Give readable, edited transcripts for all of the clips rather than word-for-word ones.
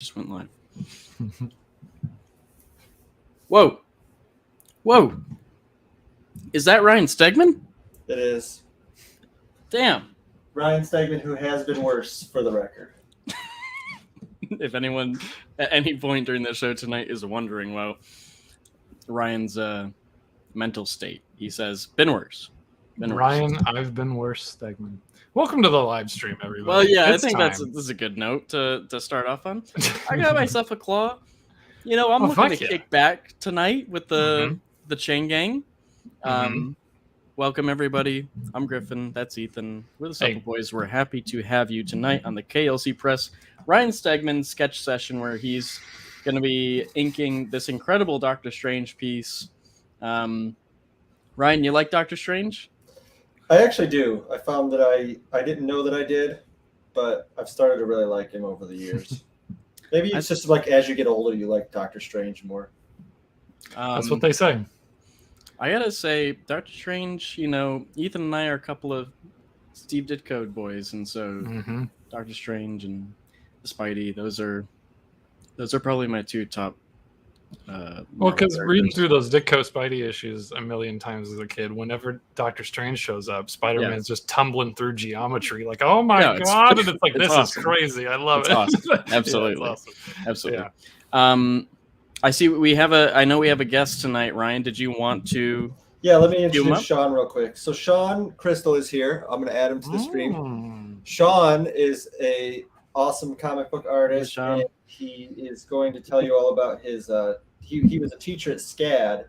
Just went live. Whoa. Whoa. Is that Ryan Stegman? It is. Damn. Ryan Stegman, who has been worse, for the record. If anyone at any point during the show tonight is wondering, well, Ryan's mental state, he says, been worse. Ryan, I've been worse, Stegman. Welcome to the live stream, everybody. Well, yeah, It's I think time. this is a good note to start off on. I got myself a claw. You know, I'm looking to kick back tonight with the chain gang. Welcome, everybody. I'm Griffin. That's Ethan. We're the Supple Boys. We're happy to have you tonight on the KLC Press Ryan Stegman sketch session where he's going to be inking this incredible Doctor Strange piece. Ryan, you like Doctor Strange? I actually do. I found that I didn't know that I did, but I've started to really like him over the years. Maybe it's just like as you get older, you like Doctor Strange more. That's what they say. I gotta say, Doctor Strange, you know, Ethan and I are a couple of Steve Ditko boys, and so Doctor Strange and Spidey, those are probably my two top. Well, because reading through those Ditko Spidey issues a million times as a kid, whenever Doctor Strange shows up, Spider-Man's just tumbling through geometry, like, oh my god, and it's like, this awesome. is crazy. I love it. Awesome. Absolutely, yeah, awesome. Absolutely. Yeah. I see I know we have a guest tonight. Ryan, did you want to? Yeah, let me introduce Sean real quick. So Sean Crystal is here. I'm going to add him to the stream. Sean is a awesome comic book artist. And he is going to tell you all about his. He was a teacher at SCAD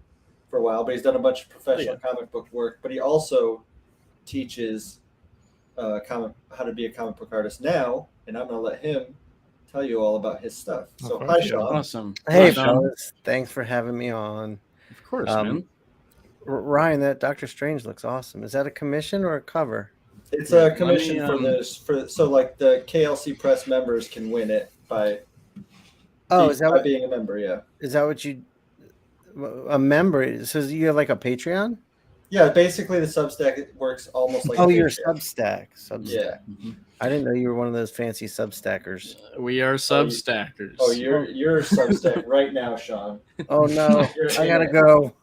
for a while, but he's done a bunch of professional comic book work. But he also teaches how to be a comic book artist now, and I'm going to let him tell you all about his stuff. So hi, Sean. Awesome. Hey, fellas. Thanks for having me on. Of course, man. Ryan, that Doctor Strange looks awesome. Is that a commission or a cover? It's a commission for this. So like the KLC Press members can win it by being a member. Yeah. Is that what you? A member? So you have like a Patreon? Yeah, basically the Substack works almost like. Oh, you're Substack. Yeah. I didn't know you were one of those fancy Substackers. We are Substackers. You're Substack right now, Sean. Oh no, I gotta go.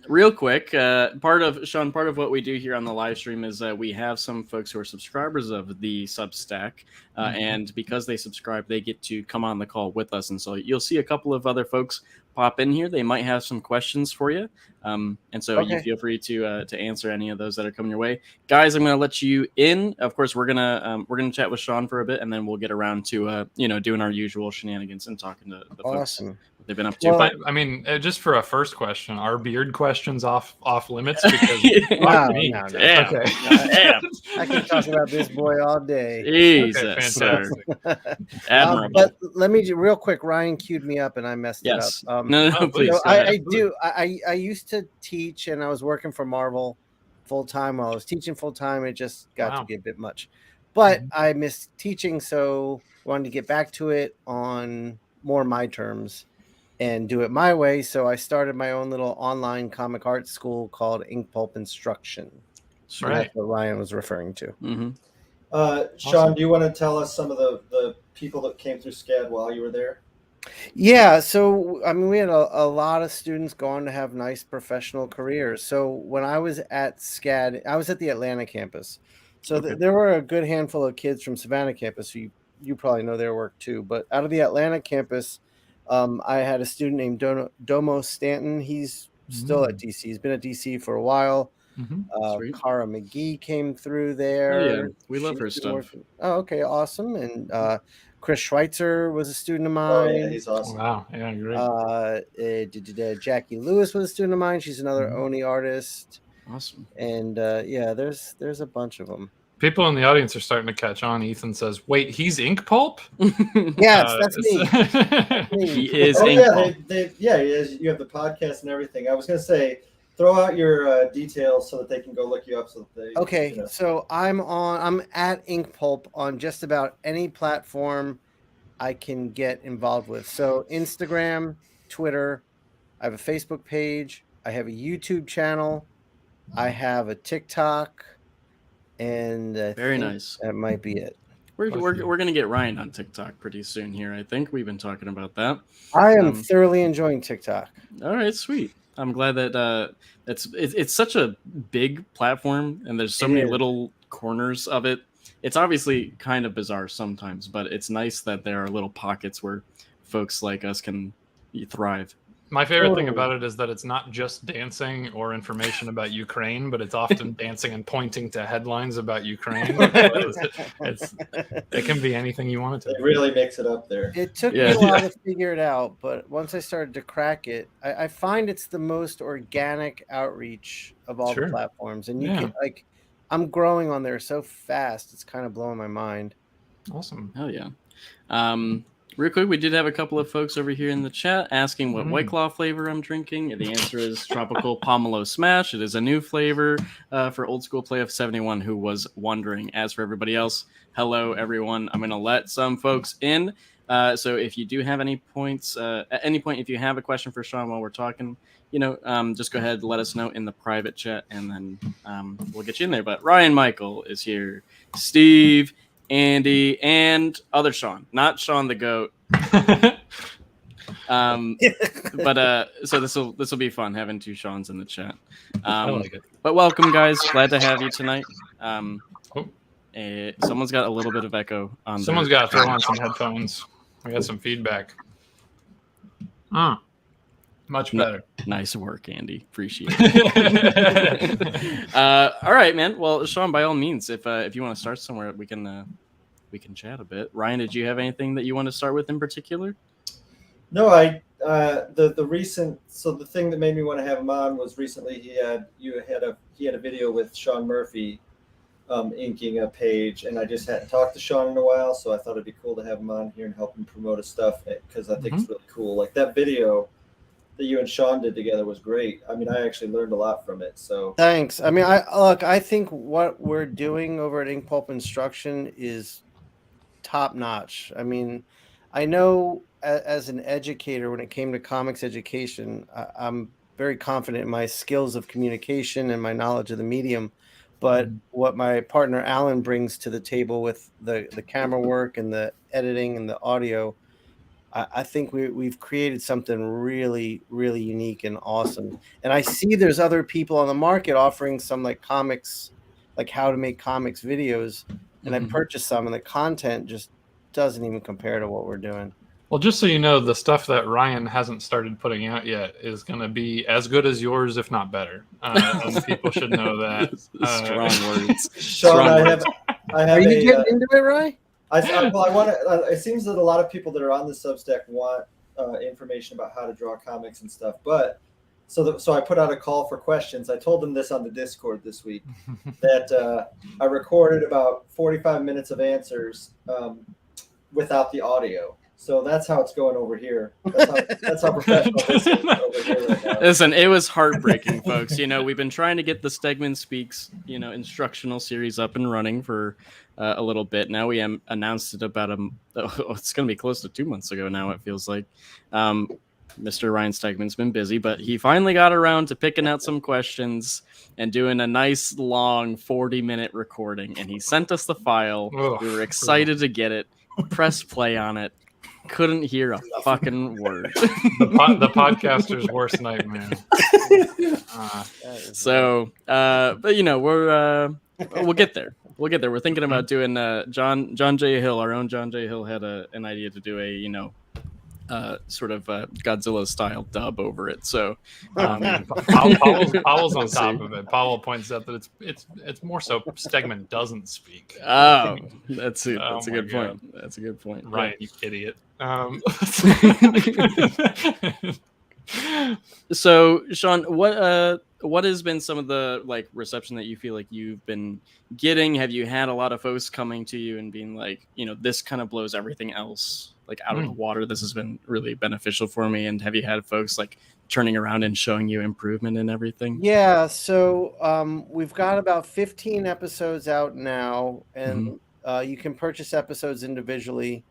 Real quick, part of what we do here on the live stream is we have some folks who are subscribers of the Substack, and because they subscribe, they get to come on the call with us. And so you'll see a couple of other folks pop in here. They might have some questions for you, and so you feel free to answer any of those that are coming your way. Guys, I'm going to let you in. Of course, we're gonna chat with Sean for a bit, and then we'll get around to doing our usual shenanigans and talking to the folks what they've been up to. Well, I mean, just for a first question, are beard questions off limits? Because no. Damn. Okay. Damn. I can talk about this boy all day. Jesus, fantastic. Admirable. But let me real quick. Ryan queued me up, and I messed it up. No, please. So I used to teach, and I was working for Marvel full time. While I was teaching full time, it just got to be a bit much. But I missed teaching, so wanted to get back to it on more my terms and do it my way. So I started my own little online comic art school called Ink Pulp Instruction. That's what Ryan was referring to. Sean, do you want to tell us some of the people that came through SCAD while you were there? Yeah, so I mean, we had a lot of students go on to have nice professional careers. So when I was at SCAD, I was at the Atlanta campus. So there were a good handful of kids from Savannah campus who you probably know their work too. But out of the Atlanta campus, I had a student named Domo Stanton. He's still at DC. He's been at DC for a while. Cara McGee came through there. Oh, yeah. We love her stuff. Oh, okay, awesome. And Chris Schweitzer was a student of mine. Oh, yeah, he's awesome. Wow, yeah, great. Jackie Lewis was a student of mine. She's another Oni artist. Awesome. And there's a bunch of them. People in the audience are starting to catch on. Ethan says, "Wait, he's Ink Pulp?" Yes, that's me. He is. Ink Pulp. He is. You have the podcast and everything. I was gonna say, throw out your details so that they can go look you up. So that they. So I'm at Ink Pulp on just about any platform I can get involved with. So Instagram, Twitter. I have a Facebook page. I have a YouTube channel. I have a TikTok. And very nice. That might be it. We're gonna get Ryan on TikTok pretty soon here. I think we've been talking about that. I am thoroughly enjoying TikTok. All right, sweet. I'm glad that it's such a big platform, and there's so many little corners of it. It's obviously kind of bizarre sometimes, but it's nice that there are little pockets where folks like us can thrive. My favorite thing about it is that it's not just dancing or information about Ukraine, but it's often dancing and pointing to headlines about Ukraine. It can be anything you want it to be. It really makes it up there. It took me a while to figure it out, but once I started to crack it, I find it's the most organic outreach of all the platforms. And you can, like, I'm growing on there so fast, it's kind of blowing my mind. Awesome. Hell yeah. Real quick, we did have a couple of folks over here in the chat asking what White Claw flavor I'm drinking. The answer is Tropical Pomelo Smash. It is a new flavor for Old School Play of 71 who was wondering. As for everybody else, hello, everyone. I'm going to let some folks in. So if you do have any points, at any point, if you have a question for Sean while we're talking, just go ahead and let us know in the private chat, and then we'll get you in there. But Ryan Michael is here. Steve, Andy, and other Sean, not Sean the Goat. So this will be fun having two Seans in the chat. I like it. But welcome, guys. Glad to have you tonight. Someone's got a little bit of echo on. Someone's got to throw on some headphones. I got some feedback. Much better. Nice work, Andy. Appreciate it. All right, man. Well, Sean, by all means, if you want to start somewhere, we can chat a bit. Ryan, did you have anything that you want to start with in particular? No, the thing that made me want to have him on was recently he had a video with Sean Murphy inking a page, and I just hadn't talked to Sean in a while, so I thought it'd be cool to have him on here and help him promote his stuff, because I think it's really cool. Like that video that you and Sean did together was great. I mean, I actually learned a lot from it. So thanks. I mean, I think what we're doing over at Ink Pulp Instruction is top notch. I mean, I know as an educator, when it came to comics education, I'm very confident in my skills of communication and my knowledge of the medium. But what my partner Alan brings to the table with the camera work and the editing and the audio, I think we've created something really, really unique and awesome. And I see there's other people on the market offering some like comics, like how to make comics videos. And I purchased some, and the content just doesn't even compare to what we're doing. Well, just so you know, the stuff that Ryan hasn't started putting out yet is going to be as good as yours, if not better. And people should know that. Strong words. Sean, I have Are you getting into it, Ryan? I want to. It seems that a lot of people that are on the Substack want information about how to draw comics and stuff. But so I put out a call for questions. I told them this on the Discord this week that I recorded about 45 minutes of answers without the audio. So that's how it's going over here. That's how professional this is over here right now. Listen, it was heartbreaking, folks. We've been trying to get the Stegman Speaks, instructional series up and running for a little bit. Now we announced it about it's going to be close to 2 months ago now, it feels like. Mr. Ryan Stegman's been busy, but he finally got around to picking out some questions and doing a nice long 40-minute recording. And he sent us the file. We were excited to get it. Press play on it. Couldn't hear a fucking word. The podcaster's worst nightmare. But we'll get there. We're thinking about doing John J. Hill, our own John J. Hill had an idea to do a sort of Godzilla style dub over it. So Powell's on top of it. Powell points out that it's more so Stegman doesn't speak. Oh, that's it. That's a good point. That's a good point. Right, you idiot. So, Sean, what has been some of the reception that you feel like you've been getting? Have you had a lot of folks coming to you and being like, this kind of blows everything else out of the water? This has been really beneficial for me. And have you had folks turning around and showing you improvement in everything? Yeah. So we've got about 15 episodes out now, and you can purchase episodes individually.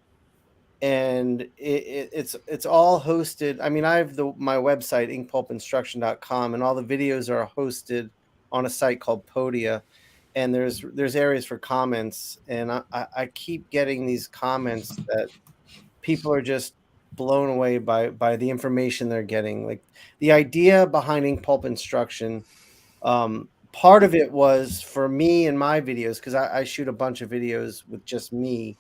And it's all hosted. I mean, I have my website, inkpulpinstruction.com, and all the videos are hosted on a site called Podia. and there's areas for comments, and I keep getting these comments that people are just blown away by the information they're getting. Like the idea behind pulp instruction, part of it was for me in my videos, because I shoot a bunch of videos with just me,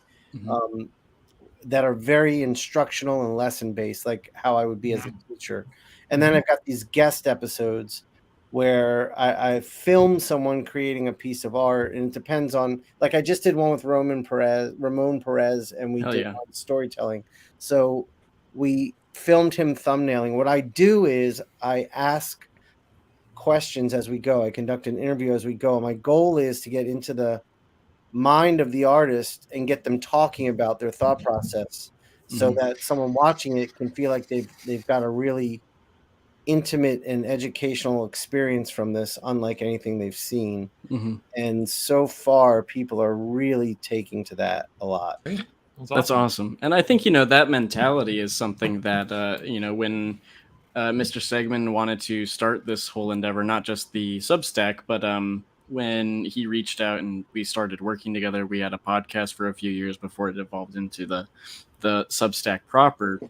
that are very instructional and lesson based, like how I would be as a teacher. And then I've got these guest episodes where I film someone creating a piece of art, and it depends on, like I just did one with Ramon Perez, and we did storytelling. So we filmed him thumbnailing. What I do is I ask questions as we go. I conduct an interview as we go. My goal is to get into the mind of the artist and get them talking about their thought process, so that someone watching it can feel like they've got a really intimate and educational experience from this, unlike anything they've seen. And so far people are really taking to that a lot. That's awesome. And I think, that mentality is something that, when Mr. Stegman wanted to start this whole endeavor, not just the Substack, but when he reached out and we started working together, we had a podcast for a few years before it evolved into the Substack proper.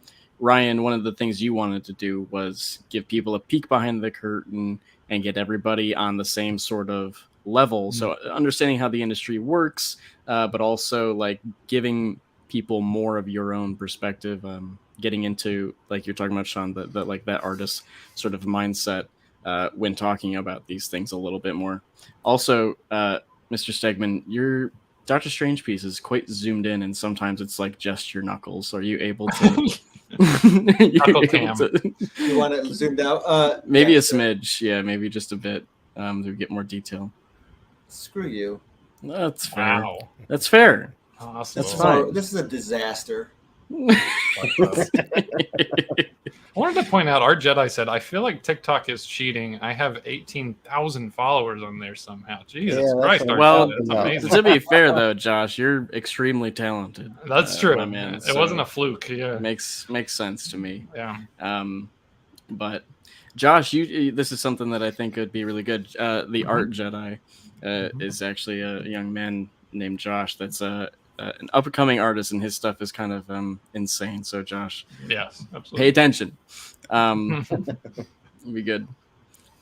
Ryan, one of the things you wanted to do was give people a peek behind the curtain and get everybody on the same sort of level. So understanding how the industry works, but also like giving people more of your own perspective, getting into, like you're talking about, Sean, the like that artist sort of mindset when talking about these things a little bit more. Also, Mr. Stegman, your Doctor Strange piece is quite zoomed in, and sometimes it's like just your knuckles. Are you able to? Knuckle cam. You want it zoomed out? Maybe a smidge. Yeah, maybe just a bit to get more detail. Screw you. That's fair. Wow. That's fair. Awesome. That's fine. This is a disaster. I wanted to point out, our Jedi said, I feel like TikTok is cheating. I have 18,000 followers on there somehow. Jesus Christ. Well, to be fair, though, Josh, you're extremely talented. That's true. Man, it wasn't a fluke. Yeah. Makes sense to me. Yeah. But Josh, this is something that I think would be really good. The Art Jedi is actually a young man named Josh that's an up-and-coming artist, and his stuff is kind of insane. So, Josh, yes, absolutely, pay attention. It'll be good.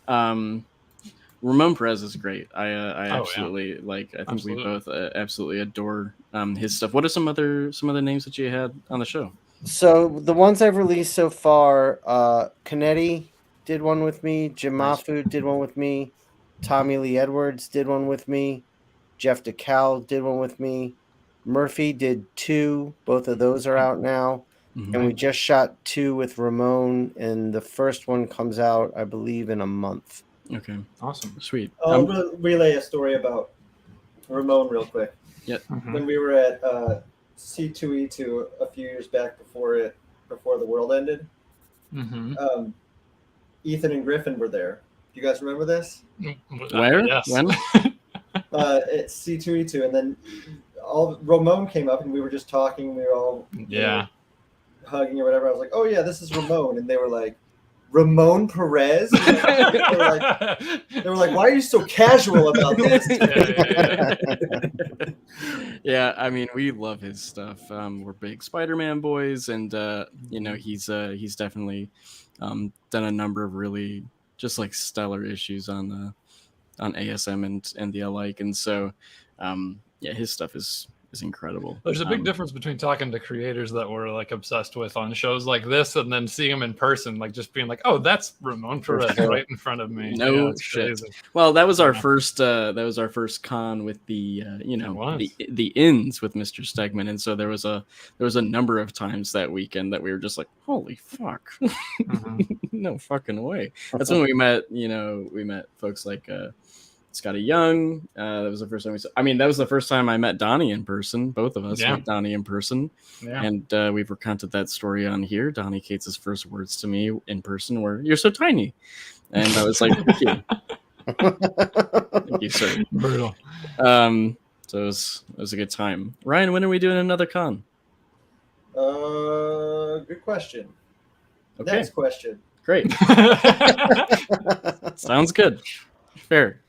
Ramon Perez is great. I absolutely like. I think we both absolutely adore his stuff. What are some other names that you had on the show? So the ones I've released so far, Canetti did one with me. Jim Mafu did one with me. Tommy Lee Edwards did one with me. Jeff DeCal did one with me. Murphy did 2. Both of those are out now. And we just shot 2 with Ramon, and the first one comes out, I believe, in a month. Okay. Awesome. Sweet. I'll relay a story about Ramon real quick. Yep. When we were at C2E2 a few years back before the world ended, Ethan and Griffin were there. Do you guys remember this? Where? Yes. When? At C2E2, and then Ramon came up, and we were just talking. We were all hugging or whatever. I was like, "Oh yeah, this is Ramon," and they were like, "Ramon Perez." They were like, "Why are you so casual about this?" Yeah, I mean, we love his stuff. We're big Spider-Man boys, and he's definitely done a number of really just like stellar issues on ASM and the alike, and so his stuff is incredible. There's a big difference between talking to creators that we're like obsessed with on shows like this, and then seeing them in person, like just being like, "Oh, that's Ramon Perez right in front of me." No shit. Crazy. Well, that was our first. That was our first con with the the ins with Mr. Stegman, and so there was a number of times that weekend that we were just like, "Holy fuck, no fucking way!" That's when we met. We met folks like Scotty Young. That was the first time that was the first time I met Donnie in person. Both of us met Donnie in person. Yeah. And we've recounted that story on here. Donnie Cates' first words to me in person were, "You're so tiny." And I was like, "Thank you." Thank you, sir. Brutal. So it was a good time. Ryan, when are we doing another con? Good question. Okay. Next question. Great. Sounds good. Fair.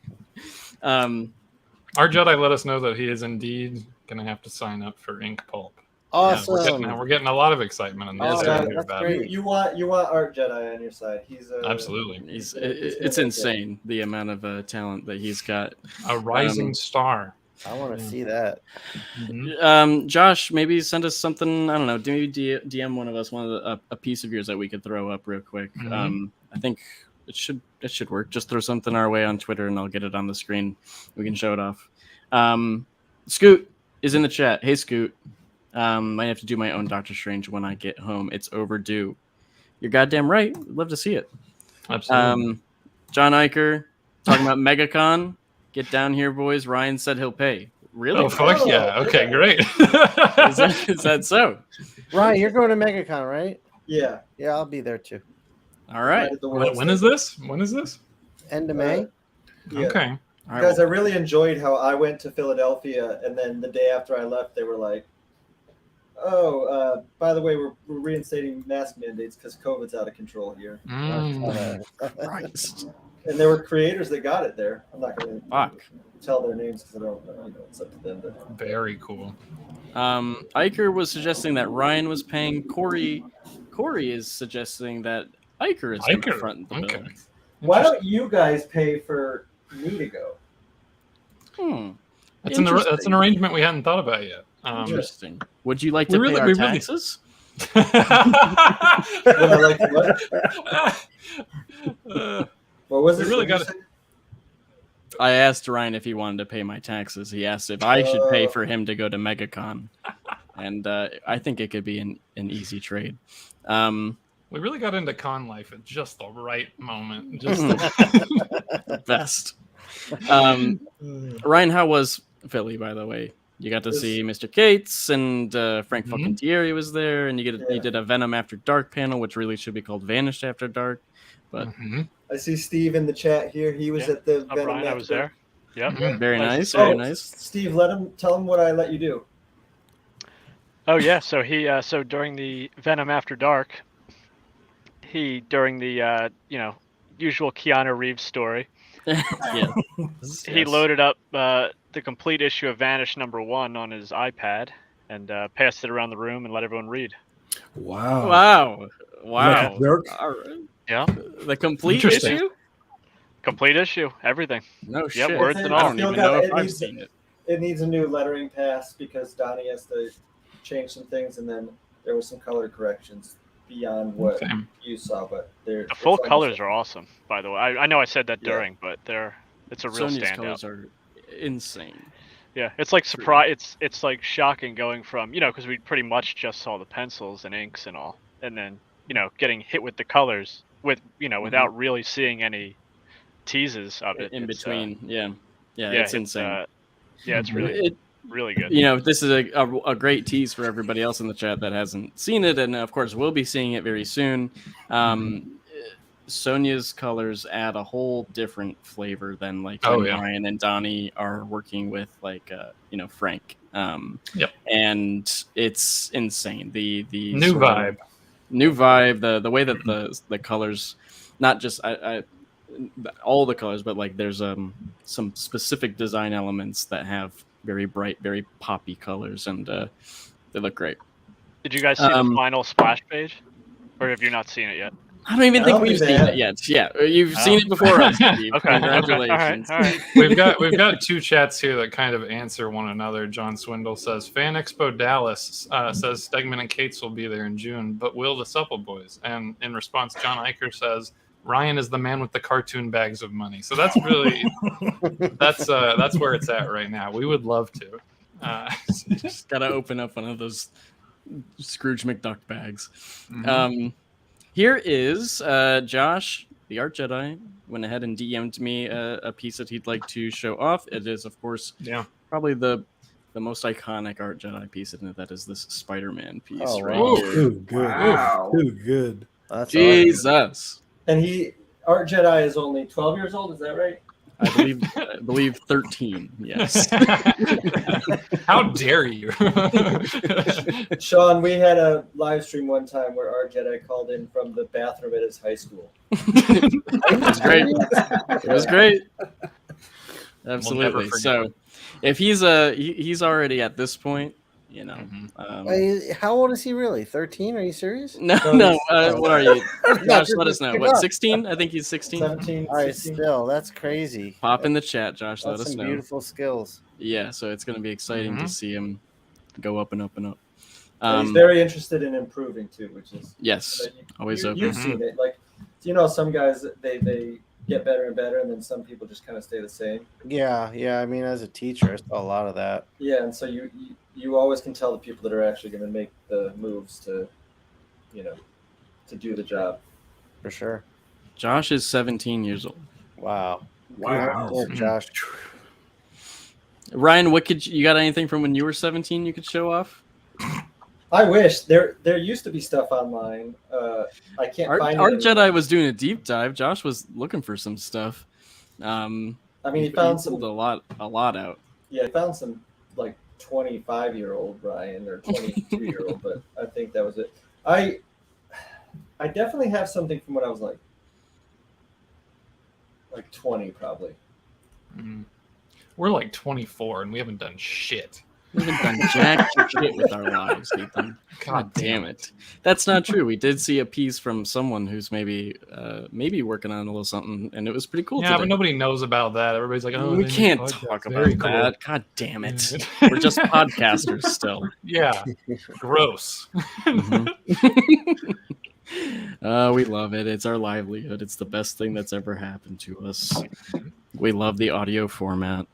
Our Jedi let us know that he is indeed going to have to sign up for Ink Pulp. Awesome. Yeah, we're getting a lot of excitement in this. That's great. You want Art Jedi on your side. He's absolutely. It's insane the amount of talent that he's got. A rising star. I want to see that. Josh, maybe send us something. I don't know. Maybe DM one of us a piece of yours that we could throw up real quick. I think it should work. Just throw something our way on Twitter, and I'll get it on the screen. We can show it off. Scoot is in the chat. Hey, Scoot. Might have to do my own Doctor Strange when I get home. It's overdue. You're goddamn right. Love to see it. Absolutely. John Iker talking about MegaCon. Get down here, boys. Ryan said he'll pay. Really? Oh, fuck yeah. Okay, great. Is that so? Ryan, you're going to MegaCon, right? Yeah. Yeah, I'll be there too. All right. When is this? When is this? End of May. Yeah. Okay. Guys, I really enjoyed how I went to Philadelphia, and then the day after I left, they were like, by the way, we're reinstating mask mandates because COVID's out of control here. Christ. And there were creators that got it there. I'm not going to tell their names because I don't know. It's up to them. Very cool. Iker was suggesting that Ryan was paying. Corey is suggesting that Iker is in the front of the bill. Why don't you guys pay for me to go? That's an arrangement we hadn't thought about yet. Interesting. Would you like to pay our taxes? What was it? Really got I asked Ryan if he wanted to pay my taxes. He asked if I should pay for him to go to MegaCon, and I think it could be an easy trade. We really got into con life at just the right moment. Just best. Ryan, how was Philly, by the way? You got to see Mr. Cates, and Frank fucking Thierry was there, and you did a Venom After Dark panel, which really should be called Vanished After Dark. But I see Steve in the chat here. He was at the Venom Brian, I was there. Yeah. Very nice. Very nice. Steve, tell him what I let you do. Oh yeah, so so during the Venom After Dark, during the usual Keanu Reeves story, he loaded up the complete issue of Vanish #1 on his iPad and passed it around the room and let everyone read. Wow. All right. Yeah. The complete issue? Complete issue. Everything. No shit. Yep, words and all. I don't even know if I've seen it. It needs a new lettering pass because Donnie has to change some things, and then there was some color corrections beyond what you saw. But the full colors are awesome, by the way. I know I said that during, but it's a real Sonya's standout. colors are insane. Yeah, it's like surprise. It's like shocking going from because we pretty much just saw the pencils and inks and all, and then getting hit with the colors without really seeing any teases of it in between. It's insane. It's really good. This is a great tease for everybody else in the chat that hasn't seen it, and of course we'll be seeing it very soon. Sonya's colors add a whole different flavor than Ryan and Donnie are working with Frank. And it's insane. The new vibe. The way that the colors, not just all the colors, but there's some specific design elements that have very bright, very poppy colors, and they look great. Did you guys see the final splash page, or have you not seen it yet? I don't even think we've seen it yet. Yeah, you've seen it before us, Steve. Okay. Congratulations. All right. We've got two chats here that kind of answer one another. John Swindle says, Fan Expo Dallas says Stegman and Cates will be there in June, but will the Supple Boys? And in response, John Iker says, Ryan is the man with the cartoon bags of money. So that's really that's where it's at right now. We would love to. Just gotta open up one of those Scrooge McDuck bags. Here is Josh, the Art Jedi, went ahead and DM'd me a piece that he'd like to show off. It is, of course, probably the most iconic Art Jedi piece, and that is this Spider-Man piece right here. Too good. Wow. Too good. That's Jesus. awesome. And Art Jedi is only 12 years old, is that right? I believe 13, yes. How dare you? Sean, we had a live stream one time where Art Jedi called in from the bathroom at his high school. It was great. It was great. Absolutely. We'll So if he's already at this point, you know. How old is he really? 13? Are you serious? No. What are you, Josh? Let us know. What, 16? I think he's 16. 17. All right, 16. still, that's crazy. Pop in the chat, Josh. Let That's us some know. beautiful skills. Yeah, so it's going to be exciting to see him go up and up and up. He's very interested in improving too, which is always open. You've seen it, like some guys they get better and better, and then some people just kind of stay the same. Yeah. I mean, as a teacher, I saw a lot of that. Yeah, and so you always can tell the people that are actually going to make the moves to do the job. For sure. Josh is 17 years old. Wow. Josh. Ryan, you got anything from when you were 17 you could show off? I wish there used to be stuff online. I can't find Our it. Jedi was doing a deep dive. Josh was looking for some stuff. I mean, he found pulled a lot out. Yeah, he found some like 25-year-old Ryan or 22-year-old, but I think that was it. I definitely have something from when I was like 20 probably. We're like 24 and we haven't done shit. We haven't done jack shit with our lives, Ethan. God damn it. That's not true. We did see a piece from someone who's maybe working on a little something, and it was pretty cool. Yeah, but nobody knows about that. Everybody's like, oh, we can't talk about that. God damn it. We're just podcasters still. Yeah. Gross. We love it. It's our livelihood. It's the best thing that's ever happened to us. We love the audio format.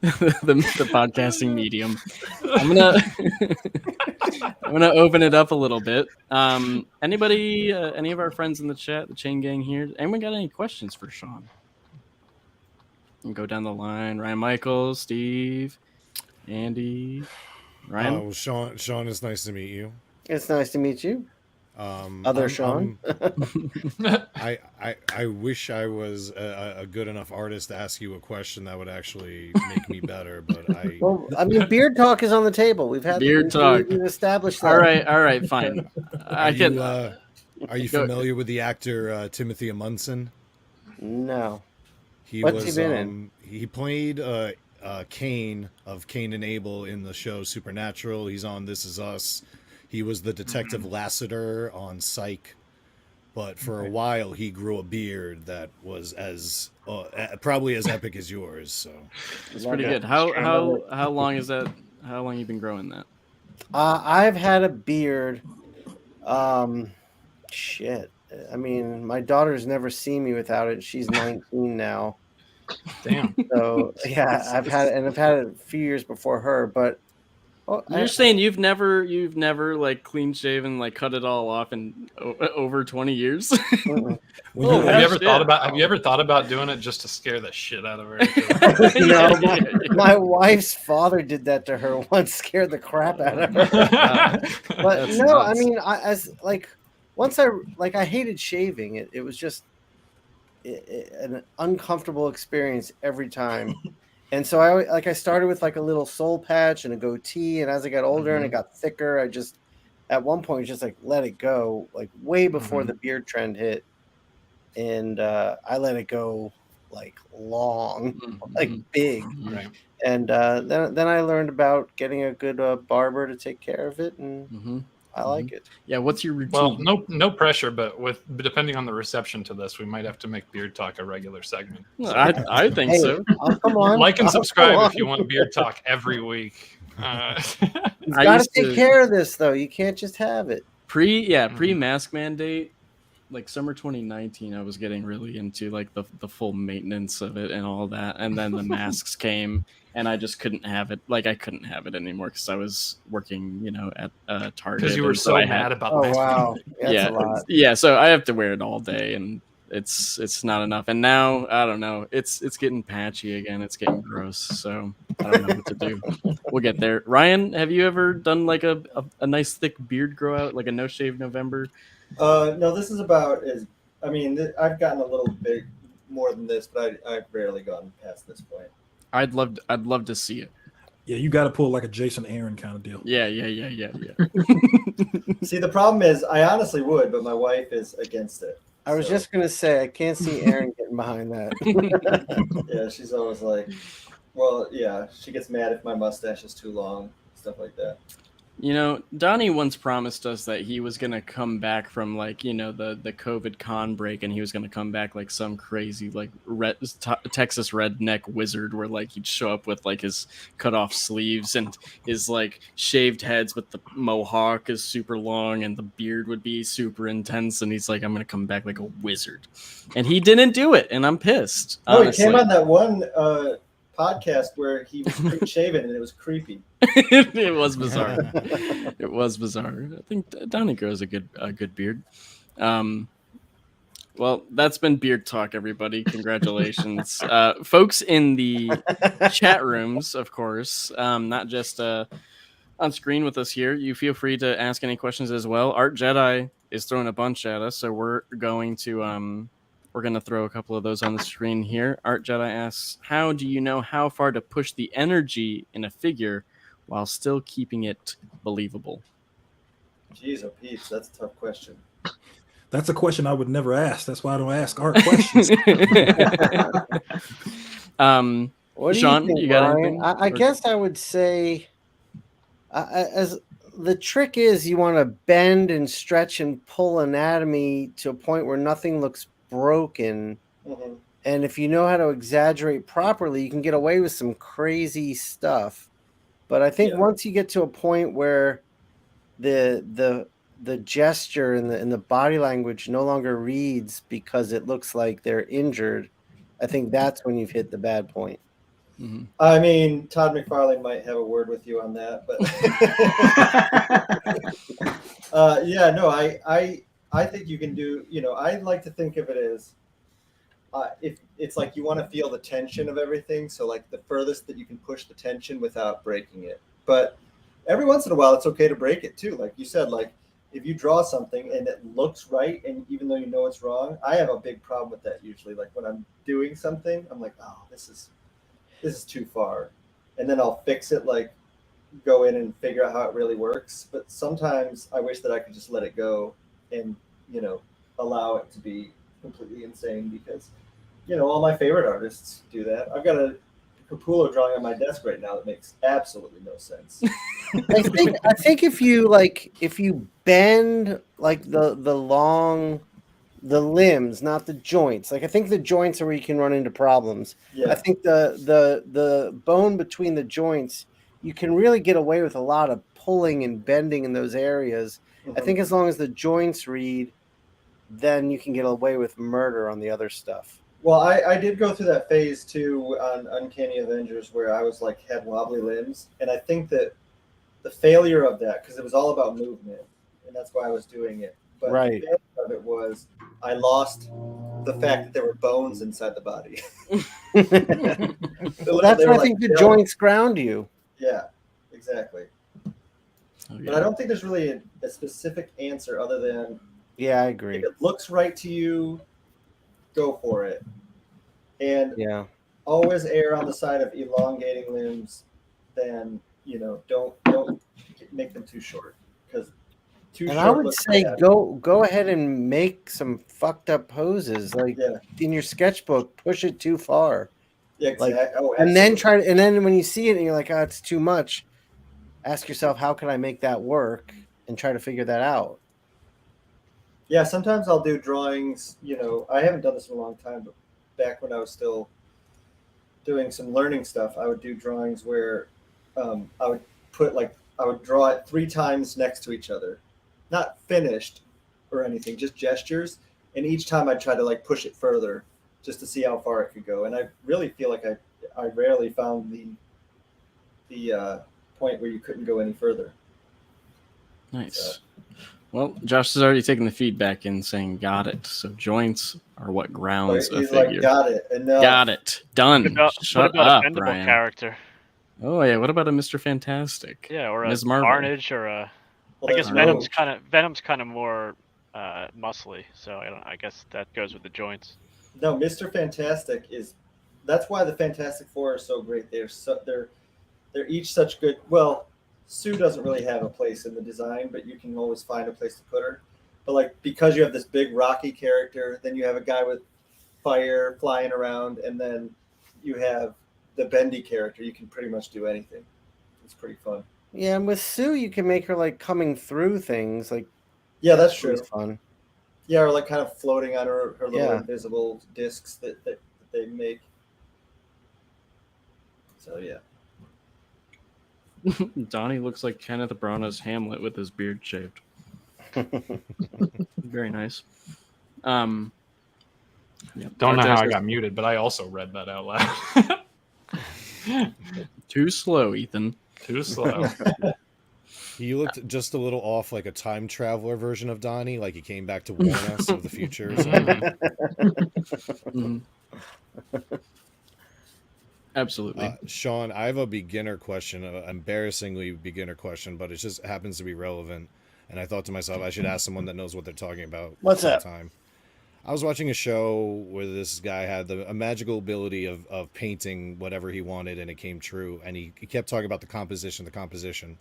The podcasting medium. I'm gonna open it up a little bit. Anybody, any of our friends in the chat, the chain gang here, anyone got any questions for Sean? And go down the line. Ryan Michaels, Steve, Andy, Ryan. Oh, Sean, it's nice to meet you. It's nice to meet you. Sean. I wish I was a good enough artist to ask you a question that would actually make me better, but I mean, beard talk is on the table. We've had beard talk. We've established that. All right, fine. Are you familiar with the actor Timothy Amundsen? No. What's he been in? He played Cain of Cain and Abel in the show Supernatural. He's on This Is Us. He was the Detective Lassiter on Psych, but for a while he grew a beard that was as probably as epic as yours. So it's pretty good. How long is that? How long you been growing that? I've had a beard. Shit. I mean, my daughter's never seen me without it. She's 19 now. Damn. So yeah, I've had it a few years before her, but. You're saying you've never like clean shaven, like cut it all off in over 20 years? Have you ever thought about doing it just to scare the shit out of her? No, my wife's father did that to her once, scared the crap out of her. But no, nuts. I mean, I hated shaving. It was just an uncomfortable experience every time. And so I started with like a little soul patch and a goatee, and as I got older and it got thicker, I just at one point just like let it go, like way before the beard trend hit, and I let it go like long, like big, right. And then I learned about getting a good barber to take care of it, and I like it. Yeah, what's your routine? Well, no pressure, but depending on the reception to this, we might have to make Beard Talk a regular segment. So, I think so. Come on, like and subscribe if you want Beard Talk every week. You got to take care of this though. You can't just have it. Pre-mask mandate, like summer 2019, I was getting really into like the full maintenance of it and all that, and then the masks came. And I just couldn't have it. Like I couldn't have it anymore because I was working, at Target. Because you were so mad about. Oh wow! Yeah. So I have to wear it all day, and it's not enough. And now I don't know. It's getting patchy again. It's getting gross. So I don't know what to do. We'll get there. Ryan, have you ever done like a nice thick beard grow out, like a no shave November? No. This is about I've gotten a little bit more than this, but I've rarely gone past this point. I'd love to see it. Yeah, you got to pull like a Jason Aaron kind of deal. Yeah. See, the problem is I honestly would, but my wife is against it. I was just going to say, I can't see Aaron getting hiding behind that. Yeah, she's always like, well, yeah, she gets mad if my mustache is too long, stuff like that. You know, Donnie once promised us that he was gonna come back from like, you know, the COVID con break, and he was gonna come back like some crazy like Texas redneck wizard, where like he'd show up with like his cut off sleeves and his like shaved heads with the mohawk is super long and the beard would be super intense, and he's like, I'm gonna come back like a wizard, and he didn't do it, and I'm pissed. No, he came on that one podcast where he was clean shaven and it was creepy. It was bizarre. It was bizarre. I think Donnie grows a good beard. Well, that's been beard talk, everybody. Congratulations, folks in the chat rooms, of course, not just on screen with us here. You feel free to ask any questions as well. Art Jedi is throwing a bunch at us, so we're going to throw a couple of those on the screen here. Art Jedi asks, how do you know how far to push the energy in a figure while still keeping it believable? Jeez, oh Pete, that's a tough question. That's a question I would never ask. That's why I don't ask Art questions. What do Sean, you think, you got Brian? anything? I guess I would say, as the trick is, you want to bend and stretch and pull anatomy to a point where nothing looks broken. Mm-hmm. And if you know how to exaggerate properly, you can get away with some crazy stuff. But I think once you get to a point where the gesture and the body language no longer reads because it looks like they're injured, I think that's when you've hit the bad point. Mm-hmm. I mean, Todd McFarlane might have a word with you on that, but I think you can do. You know, I like to think of it as if it's like you want to feel the tension of everything. So like the furthest that you can push the tension without breaking it. But every once in a while, it's okay to break it too. Like you said, like if you draw something and it looks right, and even though you know it's wrong, I have a big problem with that usually. Like when I'm doing something, I'm like, oh, this is too far. And then I'll fix it, like go in and figure out how it really works. But sometimes I wish that I could just let it go and, you know, allow it to be completely insane, because, you know, all my favorite artists do that. I've got a Capullo drawing on my desk right now that makes absolutely no sense. I think if you bend like the limbs, not the joints. Like I think the joints are where you can run into problems. Yeah. I think the bone between the joints, you can really get away with a lot of pulling and bending in those areas. Mm-hmm. I think as long as the joints read, then you can get away with murder on the other stuff. Well, I did go through that phase too on Uncanny Avengers where I was like had wobbly limbs, and I think that the failure of that, because it was all about movement, and that's why I was doing it. But right. The failure of it was I lost the fact that there were bones inside the body. Well, that's why I think the joints ground you. Yeah, exactly. Oh, yeah. But I don't think there's really a specific answer other than, yeah, I agree. If it looks right to you, go for it. And always err on the side of elongating limbs. Then, you know, don't make them too short, because I would say go ahead and make some fucked up poses. Like in your sketchbook, push it too far. Yeah, exactly. Like, and then when you see it and you're like, oh, it's too much, ask yourself, how can I make that work, and try to figure that out. Yeah, sometimes I'll do drawings. You know, I haven't done this in a long time, but back when I was still doing some learning stuff, I would do drawings where I would draw it 3 times next to each other, not finished or anything, just gestures. And each time I'd try to like push it further just to see how far it could go. And I really feel like I rarely found the point where you couldn't go any further. Nice. So. Well, Josh has already taken the feedback in saying got it. So joints are what grounds a figure. Like, got it. Enough. Got it. Done. Shut up, a bendable Brian. Character? Oh yeah, what about a Mr. Fantastic? Yeah, or Ms. a Marvel. Carnage, or a. I guess Venom's kind of more muscly, so I guess that goes with the joints. No, Mr. Fantastic that's why the Fantastic Four are so great. They're each such good. Well, Sue doesn't really have a place in the design, but you can always find a place to put her. But like, because you have this big rocky character, then you have a guy with fire flying around, and then you have the bendy character. You can pretty much do anything. It's pretty fun. Yeah, and with Sue, you can make her like coming through things. Like, yeah, that's true. It's fun. Yeah, or like kind of floating on her little invisible discs that they make. So yeah. Donnie looks like Kenneth Branagh's Hamlet with his beard shaved. Very nice. Don't know how I got muted, but I also read that out loud. Too slow, Ethan. Too slow. He looked just a little off, like a time traveler version of Donnie, like he came back to warn us of the future. Absolutely. Sean, I have a beginner question, an embarrassingly beginner question, but it just happens to be relevant. And I thought to myself, I should ask someone that knows what they're talking about. What's that? I was watching a show where this guy had a magical ability of painting whatever he wanted, and it came true. And he kept talking about the composition.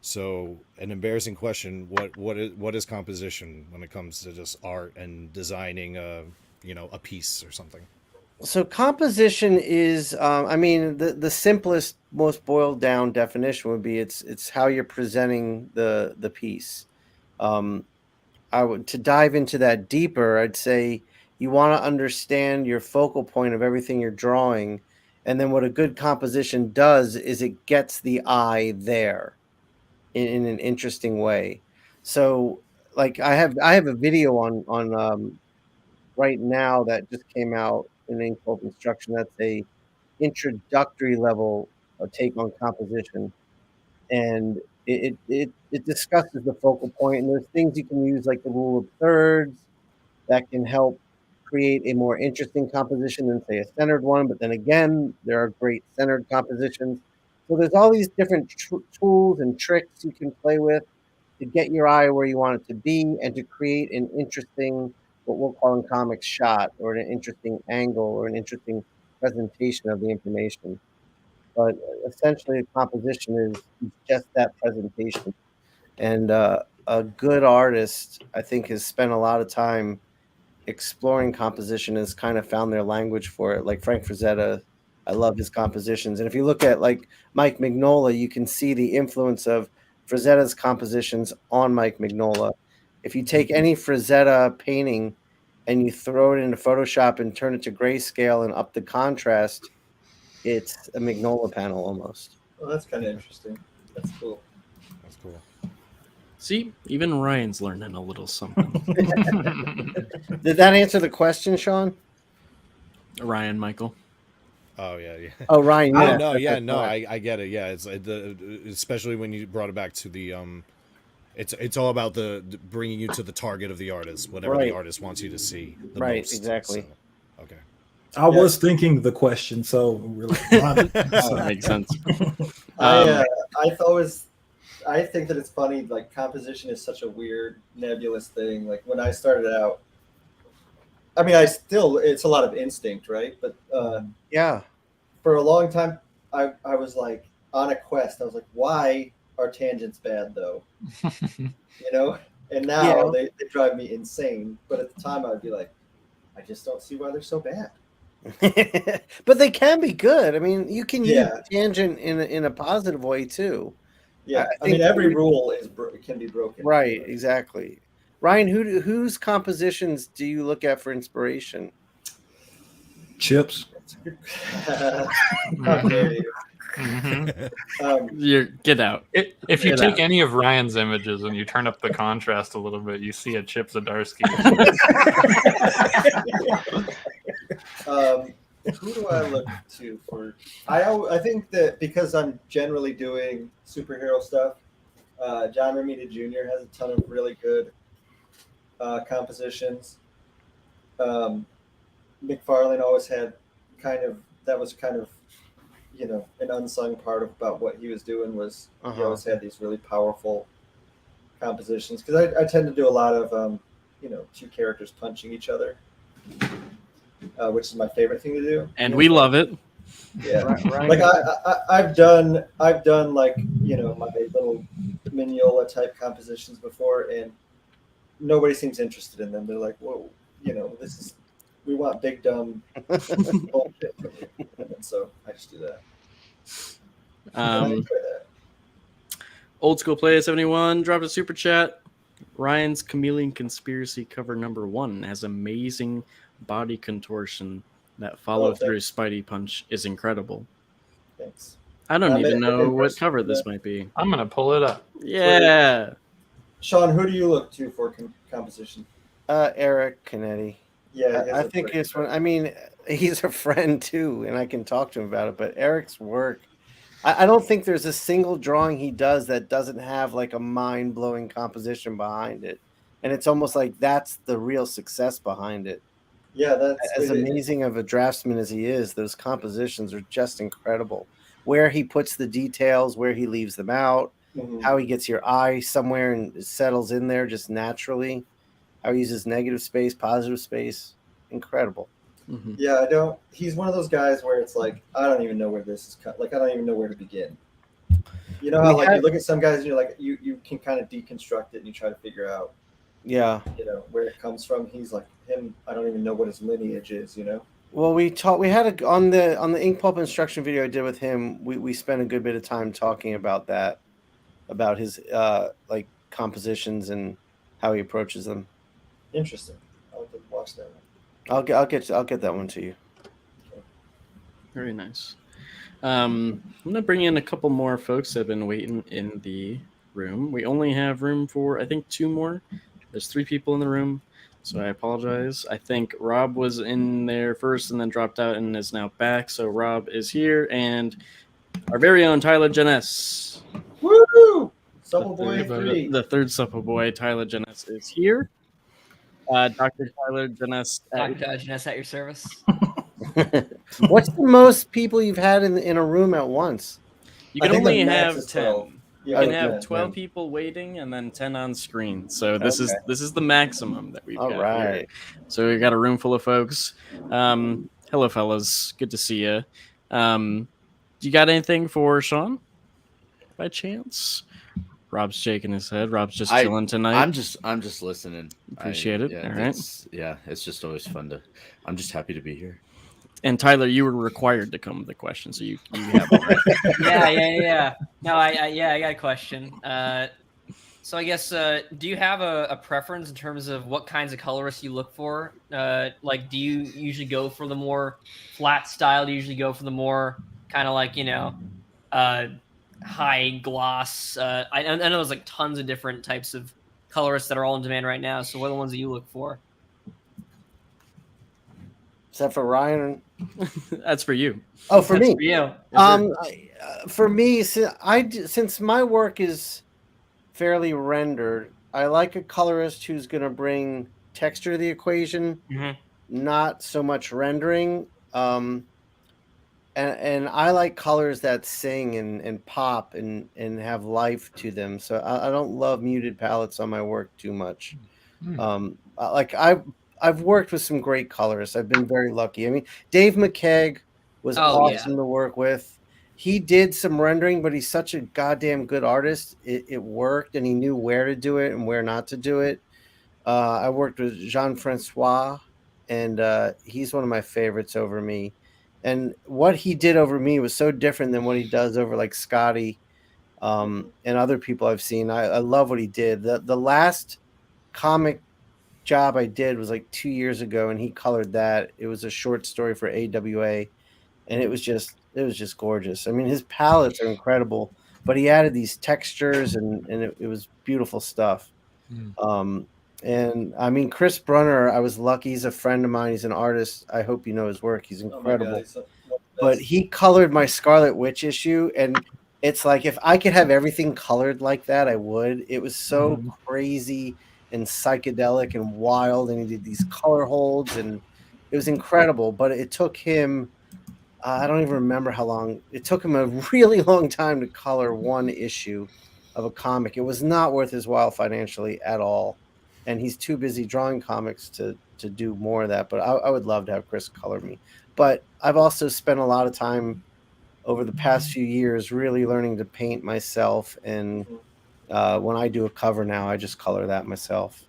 So, an embarrassing question: what is composition when it comes to just art and designing a piece or something? So composition is, I mean, the simplest, most boiled down definition would be it's how you're presenting the piece. To dive into that deeper, I'd say you want to understand your focal point of everything you're drawing, and then what a good composition does is it gets the eye there in an interesting way. So, like I have a video on right now that just came out in Inkpulp Instruction. That's a introductory level take on composition, and it discusses the focal point, and there's things you can use like the rule of thirds that can help create a more interesting composition than say a centered one. But then again, there are great centered compositions. So there's all these different tools and tricks you can play with to get your eye where you want it to be and to create an interesting, what we'll call in comics, shot, or an interesting angle, or an interesting presentation of the information. But essentially, a composition is just that presentation. And a good artist, I think, has spent a lot of time exploring composition, has kind of found their language for it. Like Frank Frazetta, I love his compositions. And if you look at like Mike Mignola, you can see the influence of Frazetta's compositions on Mike Mignola. If you take any Frazetta painting and you throw it into Photoshop and turn it to grayscale and up the contrast, it's a Mignola panel almost. Well, that's kind of interesting. That's cool. That's cool. See, even Ryan's learning a little something. Did that answer the question, Sean? Ryan, Michael. Oh yeah. Oh, Ryan. Yeah. I get it. Yeah, it's especially when you brought it back to the it's all about the bringing you to the target of the artist, whatever the artist wants you to see. Most, exactly. So, okay. I was thinking the question, so we're like, that makes sense. I think that it's funny. Like composition is such a weird, nebulous thing. Like when I started out, I mean, it's a lot of instinct, right? But for a long time, I was like on a quest. I was like, why are tangents bad though? And now they drive me insane. But at the time, I'd be like, I just don't see why they're so bad. But they can be good. I mean, you can use a tangent in a positive way too. Yeah, I mean, every rule can be broken. Right, exactly. Ryan, whose compositions do you look at for inspiration? Chips. How dare you? Get out. If you take any of Ryan's images and you turn up the contrast a little bit, you see a Chip Zdarsky. Who do I look to for? I think that because I'm generally doing superhero stuff, John Romita Jr. has a ton of really good compositions. McFarlane always had that was an unsung part about what he was doing was he always had these really powerful compositions, because I tend to do a lot of two characters punching each other, which is my favorite thing to do, and we love it. Yeah, right. Like I've done like my little Mignola type compositions before, and nobody seems interested in them. They're like, whoa, this is We want big dumb bullshit from you. And so I just do that. And I enjoy that. Old School Play 71 dropped a super chat. Ryan's Chameleon Conspiracy cover #1 has amazing body contortion. That follow through Spidey punch is incredible. Thanks. I don't even know what cover this might be. I'm gonna pull it up. Yeah. Sean, who do you look to for composition? Eric Canetti. Yeah, I think it's one. I mean, he's a friend too, and I can talk to him about it. But Eric's work, I don't think there's a single drawing he does that doesn't have like a mind-blowing composition behind it, and it's almost like that's the real success behind it. Yeah, that's as amazing of a draftsman as he is. Those compositions are just incredible. Where he puts the details, where he leaves them out, how he gets your eye somewhere and it settles in there just naturally. How he uses negative space, positive space, incredible. Yeah, he's one of those guys where it's like, I don't even know where this is cut. Like, I don't even know where to begin. You know how you look at some guys and you're like, you can kind of deconstruct it and you try to figure out, where it comes from. He's like him. I don't even know what his lineage is. Well, we had on the ink pulp instruction video I did with him. We spent a good bit of time talking about that, about his like compositions and how he approaches them. Interesting. I'll have to watch that I'll one. get that one to you. Very nice. I'm gonna bring in a couple more folks that have been waiting in the room. We only have room for, I think, 2 more. There's 3 people in the room, so I apologize. I think Rob was in there first and then dropped out and is now back. So Rob is here, and our very own Tyler Jenness. Woo! Supple Boy 3. The third Supple Boy, Tyler Jenness, is here. Dr. Tyler Jenness. Dr. Jenness at your service. What's the most people you've had in a room at once? You can only have 10. You can have 12 people waiting and then 10 on screen. So this is the maximum that we've got. All right. Here. So we got a room full of folks. Hello, fellas. Good to see you. You got anything for Sean? By chance? Rob's shaking his head. Rob's just chilling tonight. I'm just listening. Appreciate it. Yeah, all right. It's just always fun to. I'm just happy to be here. And Tyler, you were required to come with the question, so you have one. Right? Yeah. No, I got a question. So I guess, do you have a preference in terms of what kinds of colorists you look for? Like, do you usually go for the more flat style? Do you usually go for the more kind of like, high gloss? I know there's like tons of different types of colorists that are all in demand right now. So what are the ones that you look for? Is that for Ryan? That's for you. Oh, for me. For you. For me, since my work is fairly rendered, I like a colorist who's going to bring texture to the equation, not so much rendering. And I like colors that sing and pop and have life to them. So I don't love muted palettes on my work too much. Like I've worked with some great colorists. I've been very lucky. I mean, Dave McKeag was awesome to work with. He did some rendering, but he's such a goddamn good artist. It worked, and he knew where to do it and where not to do it. I worked with Jean-Francois, and he's one of my favorites over me. And what he did over me was so different than what he does over like Scotty and other people I've seen. I love what he did. The last comic job I did was like 2 years ago, and he colored that. It was a short story for AWA, and it was just gorgeous. I mean, his palettes are incredible, but he added these textures, and it was beautiful stuff. And I mean, Chris Brunner, I was lucky. He's a friend of mine. He's an artist. I hope you know his work. He's incredible. But he colored my Scarlet Witch issue, and it's like if I could have everything colored like that, I would. It was so crazy and psychedelic and wild, and he did these color holds, and it was incredible. But it took him, I don't even remember how long. It took him a really long time to color one issue of a comic. It was not worth his while financially at all. And he's too busy drawing comics to do more of that. But I would love to have Chris color me. But I've also spent a lot of time over the past few years really learning to paint myself. And when I do a cover now, I just color that myself.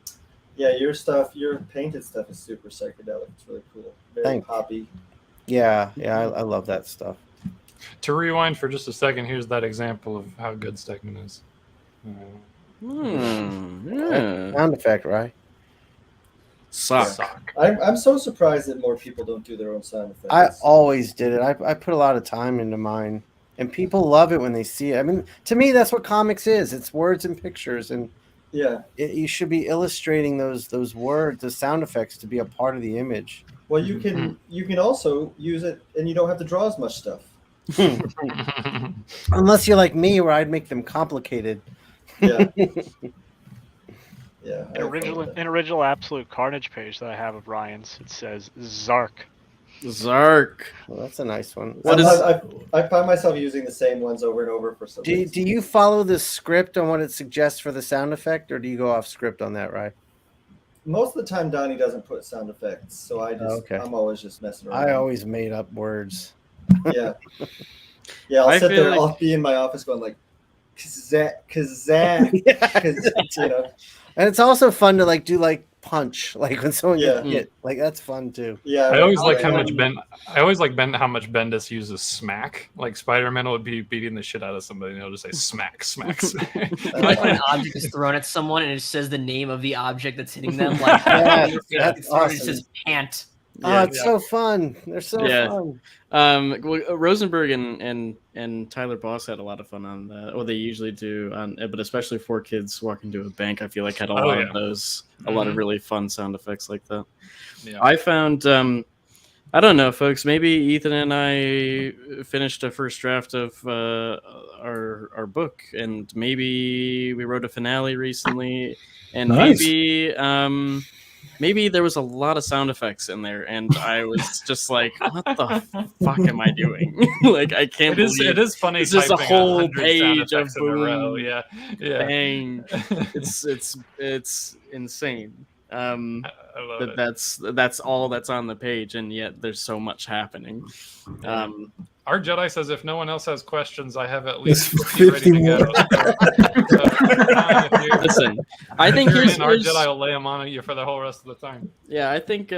Yeah, your painted stuff is super psychedelic. It's really cool. Very poppy. Yeah, I love that stuff. To rewind for just a second, here's that example of how good Stegman is. Sound effect, right? Sock. I'm so surprised that more people don't do their own sound effects. I always did it. I put a lot of time into mine, and people love it when they see it. I mean, to me, that's what comics is. It's words and pictures, and you should be illustrating those words, the sound effects, to be a part of the image. Well, you can also use it, and you don't have to draw as much stuff. Unless you're like me, where I'd make them complicated. Yeah. An original Absolute Carnage page that I have of Ryan's, it says Zark. Zark. Well, that's a nice one. I find myself using the same ones over and over for some reason. Do you follow the script on what it suggests for the sound effect, or do you go off script on that, right? Most of the time, Donnie doesn't put sound effects, so I'm always just messing around. I always made up words. Yeah. Yeah, I'll sit there. I'll be in my office going like, kazak, you know. And it's also fun to like do like punch, like when someone gets hit, like that's fun too. Yeah, I always like how much how much Bendis uses smack. Like Spider-Man will be beating the shit out of somebody, and he'll just say smack, smack, smack. Like when an object is thrown at someone and it sarosays the name of the object that's hitting them, like that's awesome. It says pant. Oh, it's so fun. They're so fun. Rosenberg and Tyler Boss had a lot of fun on that. Well, they usually do, but especially 4Kids Walk Into a Bank, I feel like had a lot of those, a lot of really fun sound effects like that. Yeah. I found, I don't know, folks, maybe Ethan and I finished a first draft of our book, and maybe we wrote a finale recently, and maybe there was a lot of sound effects in there, and I was just like, "What the fuck am I doing?" Like, I can't believe it is funny. It's just a whole page of boom, bang. It's insane. I love it. That's all that's on the page, and yet there's so much happening. Our Jedi says if no one else has questions, I have at least 50 ready to go. Listen, I think our Jedi will lay them on you for the whole rest of the time. Yeah, I think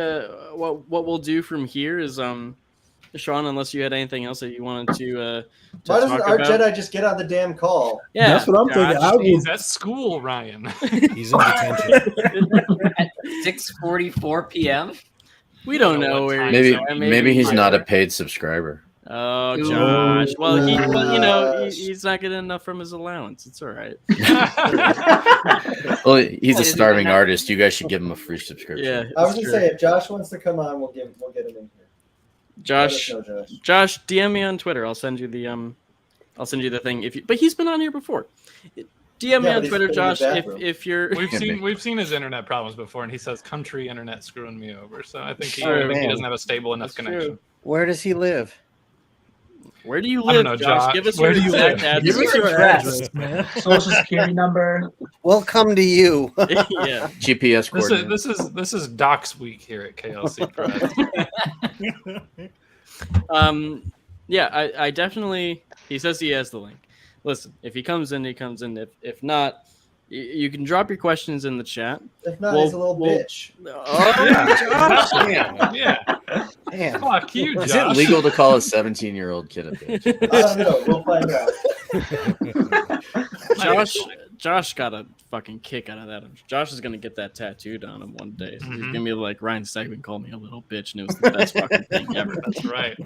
what we'll do from here is Sean, unless you had anything else that you wanted to why doesn't our Jedi just get on the damn call? Yeah, that's what I'm thinking. He's at school, Ryan. He's in detention at 6:44 p.m. We don't know where. Maybe he's not a paid subscriber. Oh, Josh. Well, he's not getting enough from his allowance. It's all right. Well, he's a starving artist. You guys should give him a free subscription. Yeah, I was gonna say if Josh wants to come on, we'll get him in here. Josh, DM me on Twitter. I'll send you the thing but he's been on here before. DM me on Twitter, Josh. If you're, we've seen his internet problems before, and he says country internet screwing me over. So I think he doesn't have a stable enough connection. True. Where does he live? Where do you live, know, Josh? Give us your exact address. Give us your address, man. Social security number. We'll come to you. Yeah. GPS coordinates. This is Docs Week here at KLC Press. Yeah, I definitely. He says he has the link. Listen, if he comes in, he comes in. If not, you can drop your questions in the chat. If not, he's a little bitch. Oh, yeah. Damn. Fuck you, Josh. Is it legal to call a 17-year-old kid a bitch? I don't know. We'll find out. Josh got a fucking kick out of that. Josh is gonna get that tattooed on him one day. So he's gonna be like, Ryan Stegman called me a little bitch, and it was the best fucking thing ever. That's right.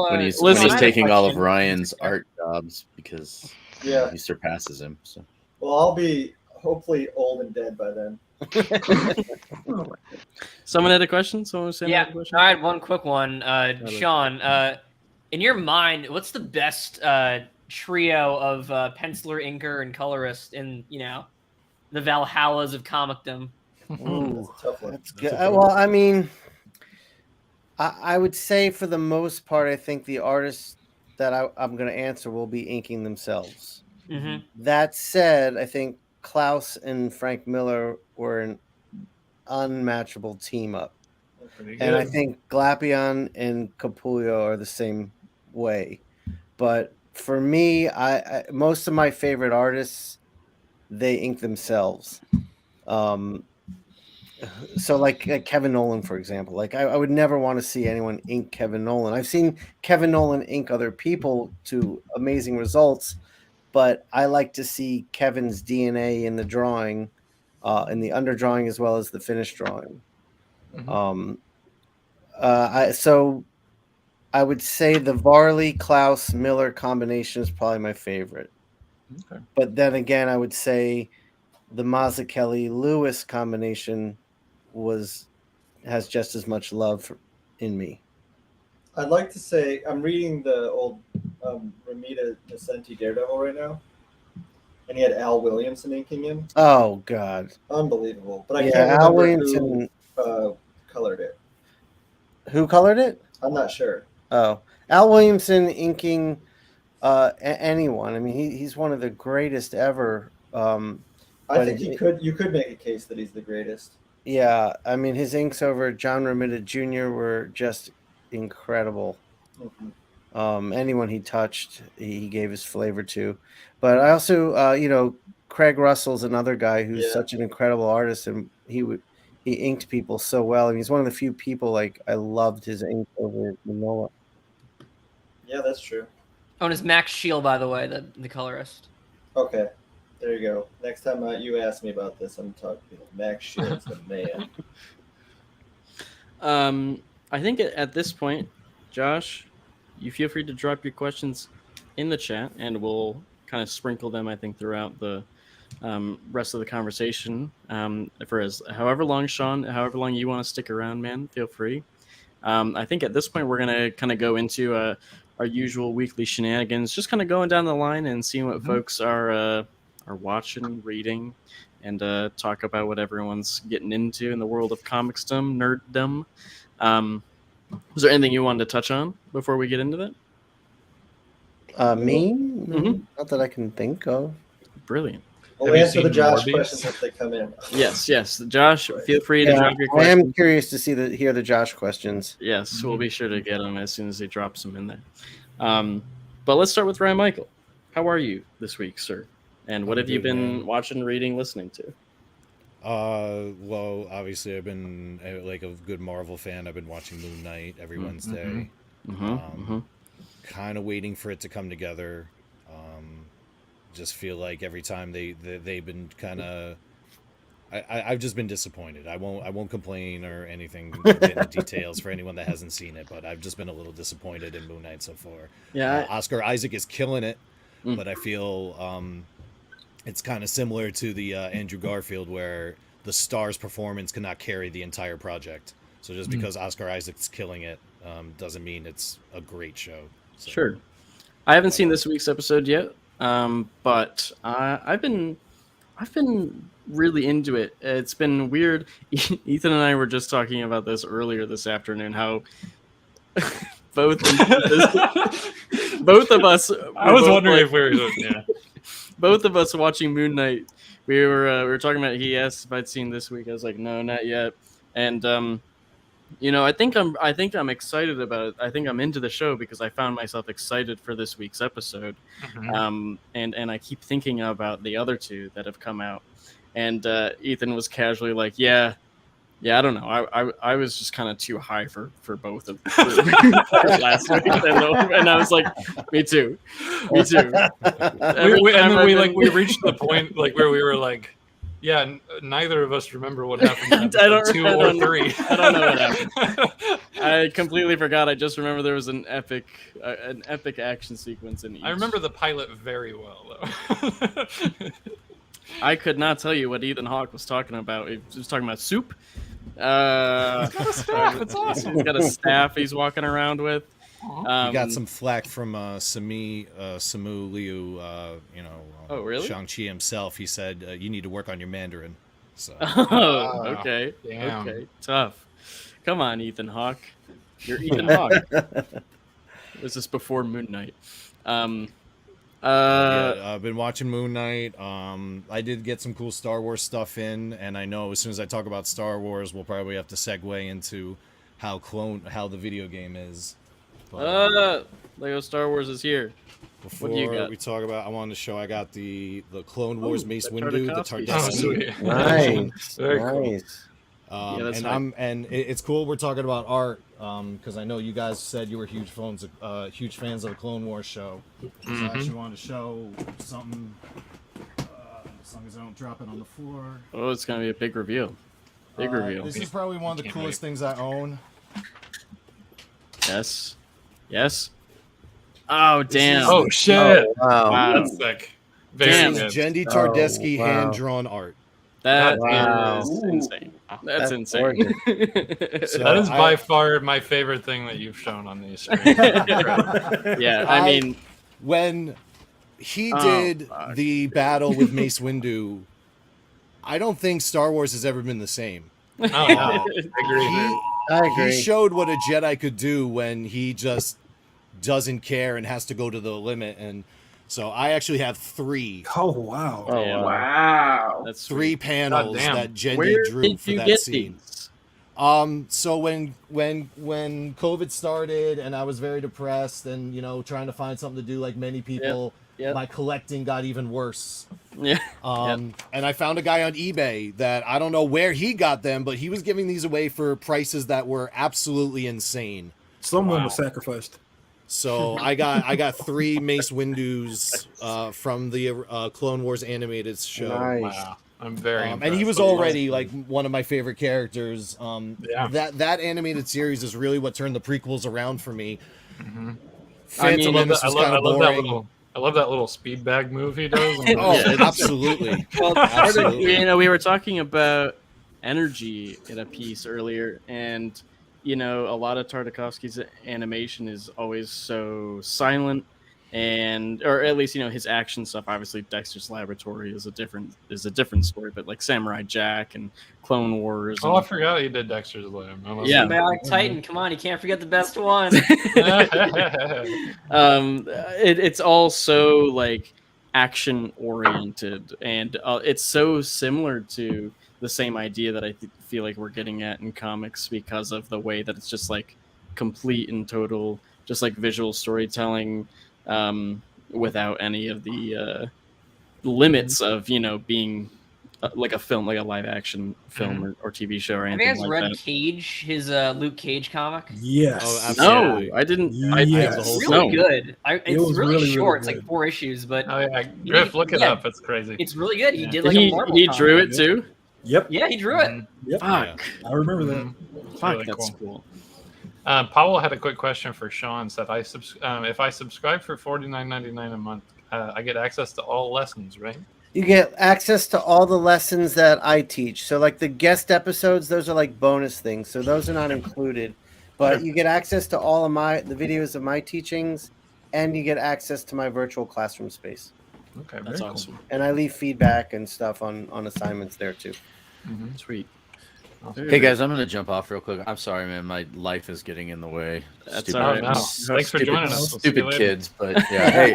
When he's taking all of Ryan's art jobs because he surpasses him. So. Well, I'll be hopefully old and dead by then. Someone had a question? Someone was saying a question? I had one quick one. Sean, in your mind, what's the best trio of penciler, inker, and colorist in the Valhallas of comicdom? Ooh, that's good. Well, I mean, I would say for the most part, I think the artists that I'm going to answer will be inking themselves. Mm-hmm. That said, I think Klaus and Frank Miller were an unmatchable team up. And I think Glapion and Capullo are the same way. But for me, I most of my favorite artists, they ink themselves. So like Kevin Nolan, for example, like I would never want to see anyone ink Kevin Nolan. I've seen Kevin Nolan ink other people to amazing results, but I like to see Kevin's DNA in the drawing, in the underdrawing as well as the finished drawing. So I would say the Varley Klaus Miller combination is probably my favorite. Okay. But then again, I would say the Mazzucchelli Lewis combination has just as much love in me. I'd like to say I'm reading the old Romita Nascenti Daredevil right now, and he had Al Williamson inking him. Oh God, unbelievable! But I can't remember who colored it. Who colored it? I'm not sure. Oh, Al Williamson inking anyone. I mean, he's one of the greatest ever. I think you could make a case that he's the greatest. Yeah, I mean, his inks over John Romita Jr. were just incredible. Anyone he touched, he gave his flavor to. But I also, Craig Russell's another guy who's such an incredible artist, and he inked people so well. I mean, he's one of the few people like I loved his ink over Manoa. Yeah, that's true. Oh, and it's Max Shield, by the way, the colorist. Okay. There you go. Next time you ask me about this, I'm talking Max Shield's the man. I think at this point, Josh, you feel free to drop your questions in the chat, and we'll kind of sprinkle them, I think, throughout the rest of the conversation. For however long, Sean, however long you want to stick around, man, feel free. I think at this point, we're going to kind of go into our usual weekly shenanigans, just kind of going down the line and seeing what folks are watching, reading, and talk about what everyone's getting into in the world of comicsdom, nerddom. Was there anything you wanted to touch on before we get into that? Me? Not that I can think of. Brilliant. We'll answer the Josh questions if they come in. Yes. Josh, feel free to drop your questions. I am curious to hear the Josh questions. Yes, we'll be sure to get them as soon as he drops them in there. But let's start with Ryan Michael. How are you this week, sir? And what have you been watching, reading, listening to? Well, obviously I've been like a good Marvel fan. I've been watching Moon Knight every Wednesday. Kind of waiting for it to come together. Just feel like every time they've been kind of, I've just been disappointed. I won't complain or anything in details for anyone that hasn't seen it, but I've just been a little disappointed in Moon Knight so far. Yeah, Oscar Isaac is killing it, but I feel it's kind of similar to the Andrew Garfield, where the star's performance cannot carry the entire project. So just because Oscar Isaac's killing it doesn't mean it's a great show. So. Sure. I haven't seen this week's episode yet, but I've been really into it. It's been weird. Ethan and I were just talking about this earlier this afternoon, how both of us. I was wondering if we were. Yeah. Both of us watching Moon Knight. We were talking about it. He asked if I'd seen this week. I was like, no, not yet. And I think I'm excited about it. I think I'm into the show because I found myself excited for this week's episode. And I keep thinking about the other two that have come out. And Ethan was casually like, yeah, I don't know. I was just kind of too high for both of them last week, and I was like, me too. We reached the point like where we were like, yeah, neither of us remember what happened. I don't 2 or 3. I don't know what happened. I completely forgot. I just remember there was an epic action sequence in each. I remember the pilot very well, though. I could not tell you what Ethan Hawke was talking about. He was talking about soup. He's got a staff. It's awesome. He's got a staff he's walking around with. We got some flack from Simu Liu. Oh, really? Shang-Chi himself. He said you need to work on your Mandarin. So. Okay. Damn. Okay. Tough. Come on, Ethan Hawke. You're Ethan Hawke. This is before Moon Knight. I've been watching Moon Knight. I did get some cool Star Wars stuff in, and I know as soon as I talk about Star Wars, we'll probably have to segue into how the video game is. Lego Star Wars is here. Before What do you got? we talk about, I wanted to show I got the Clone Wars Mace Windu, the Tartakovsky. Oh, Tardesky. sweet. Nice. Very cool. Nice. Yeah, that's It's cool we're talking about art because I know you guys said you were huge fans of the Clone Wars show. So I actually wanted to show something. As long as I don't drop it on the floor. Oh, it's gonna be a big reveal. Big reveal. This is probably one of the coolest things I own. Yes. Yes. Oh damn. Oh shit! Oh, wow. Wow. That's sick. Very Damn. good. Jendi Tardesky Oh, wow. hand-drawn art. That Wow. is insane. That's That's insane. So That is I- by far my favorite thing that you've shown on these screens. Yeah, I mean, When he Oh, did fuck. the battle with Mace Windu, I don't think Star Wars has ever been the same. Oh, wow. Agree. I He agree. showed what a Jedi could do when he just doesn't care and has to go to the limit. And so I actually have three Oh wow. Oh, yeah, Wow. that's three sweet. panels Goddamn. that Jendi Where drew did for you that get scene. these? So when COVID started and I was very depressed and trying to find something to do like many people, Yep. my collecting got even worse. Yeah. And I found a guy on eBay that I don't know where he got them, but he was giving these away for prices that were absolutely insane. Someone was sacrificed. So I got three Mace Windus from the Clone Wars animated show. Nice. Wow. I'm very And impressed. he was already like one of my favorite characters. Yeah. That animated series is really what turned the prequels around for me. I Phantom mean, Menace was kind of boring. I love that little speed bag move he does. Oh, Yeah. absolutely. Well, Absolutely. we were talking about energy in a piece earlier, and a lot of Tartakovsky's animation is always so silent, or at least his action stuff. Obviously, Dexter's Laboratory is a different story, but like Samurai Jack and Clone Wars. Oh, I and, forgot he did Dexter's Lab. Yeah. Symbiotic Titan. Come on, you can't forget the best one. it's all so like action oriented, and it's so similar to the same idea that I feel like we're getting at in comics because of the way that it's just like complete and total, just like visual storytelling, without any of the limits of being like a film, like a live action film or TV show or Have anything you guys like read that. Cage, his Luke Cage comic? Yes. Oh, No, absolutely. I didn't. Yes. It's really good. It's was really really, short. really It's like 4 issues, but Oh yeah, Griff, look it Yeah. up. It's crazy. it's really good. He Yeah. did like a Marvel he comic. drew it too. Yep. Yeah, he drew it. Yep. Fuck, I remember that. fuck, really that's cool. cool. Powell had a quick question for Sean. Said, if I subscribe for $49.99 a month, I get access to all lessons, right? You get access to all the lessons that I teach. So like the guest episodes, those are like bonus things. So those are not included. But you get access to all of the videos of my teachings, and you get access to my virtual classroom space. Okay, That's very awesome. And I leave feedback and stuff on assignments there too. Sweet. Hey guys, I'm gonna jump off real quick. I'm sorry, man. My life is getting in the way. That's Cool. all Oh, right. no. Thanks for joining us. We'll see you Stupid later. kids, but yeah. Hey,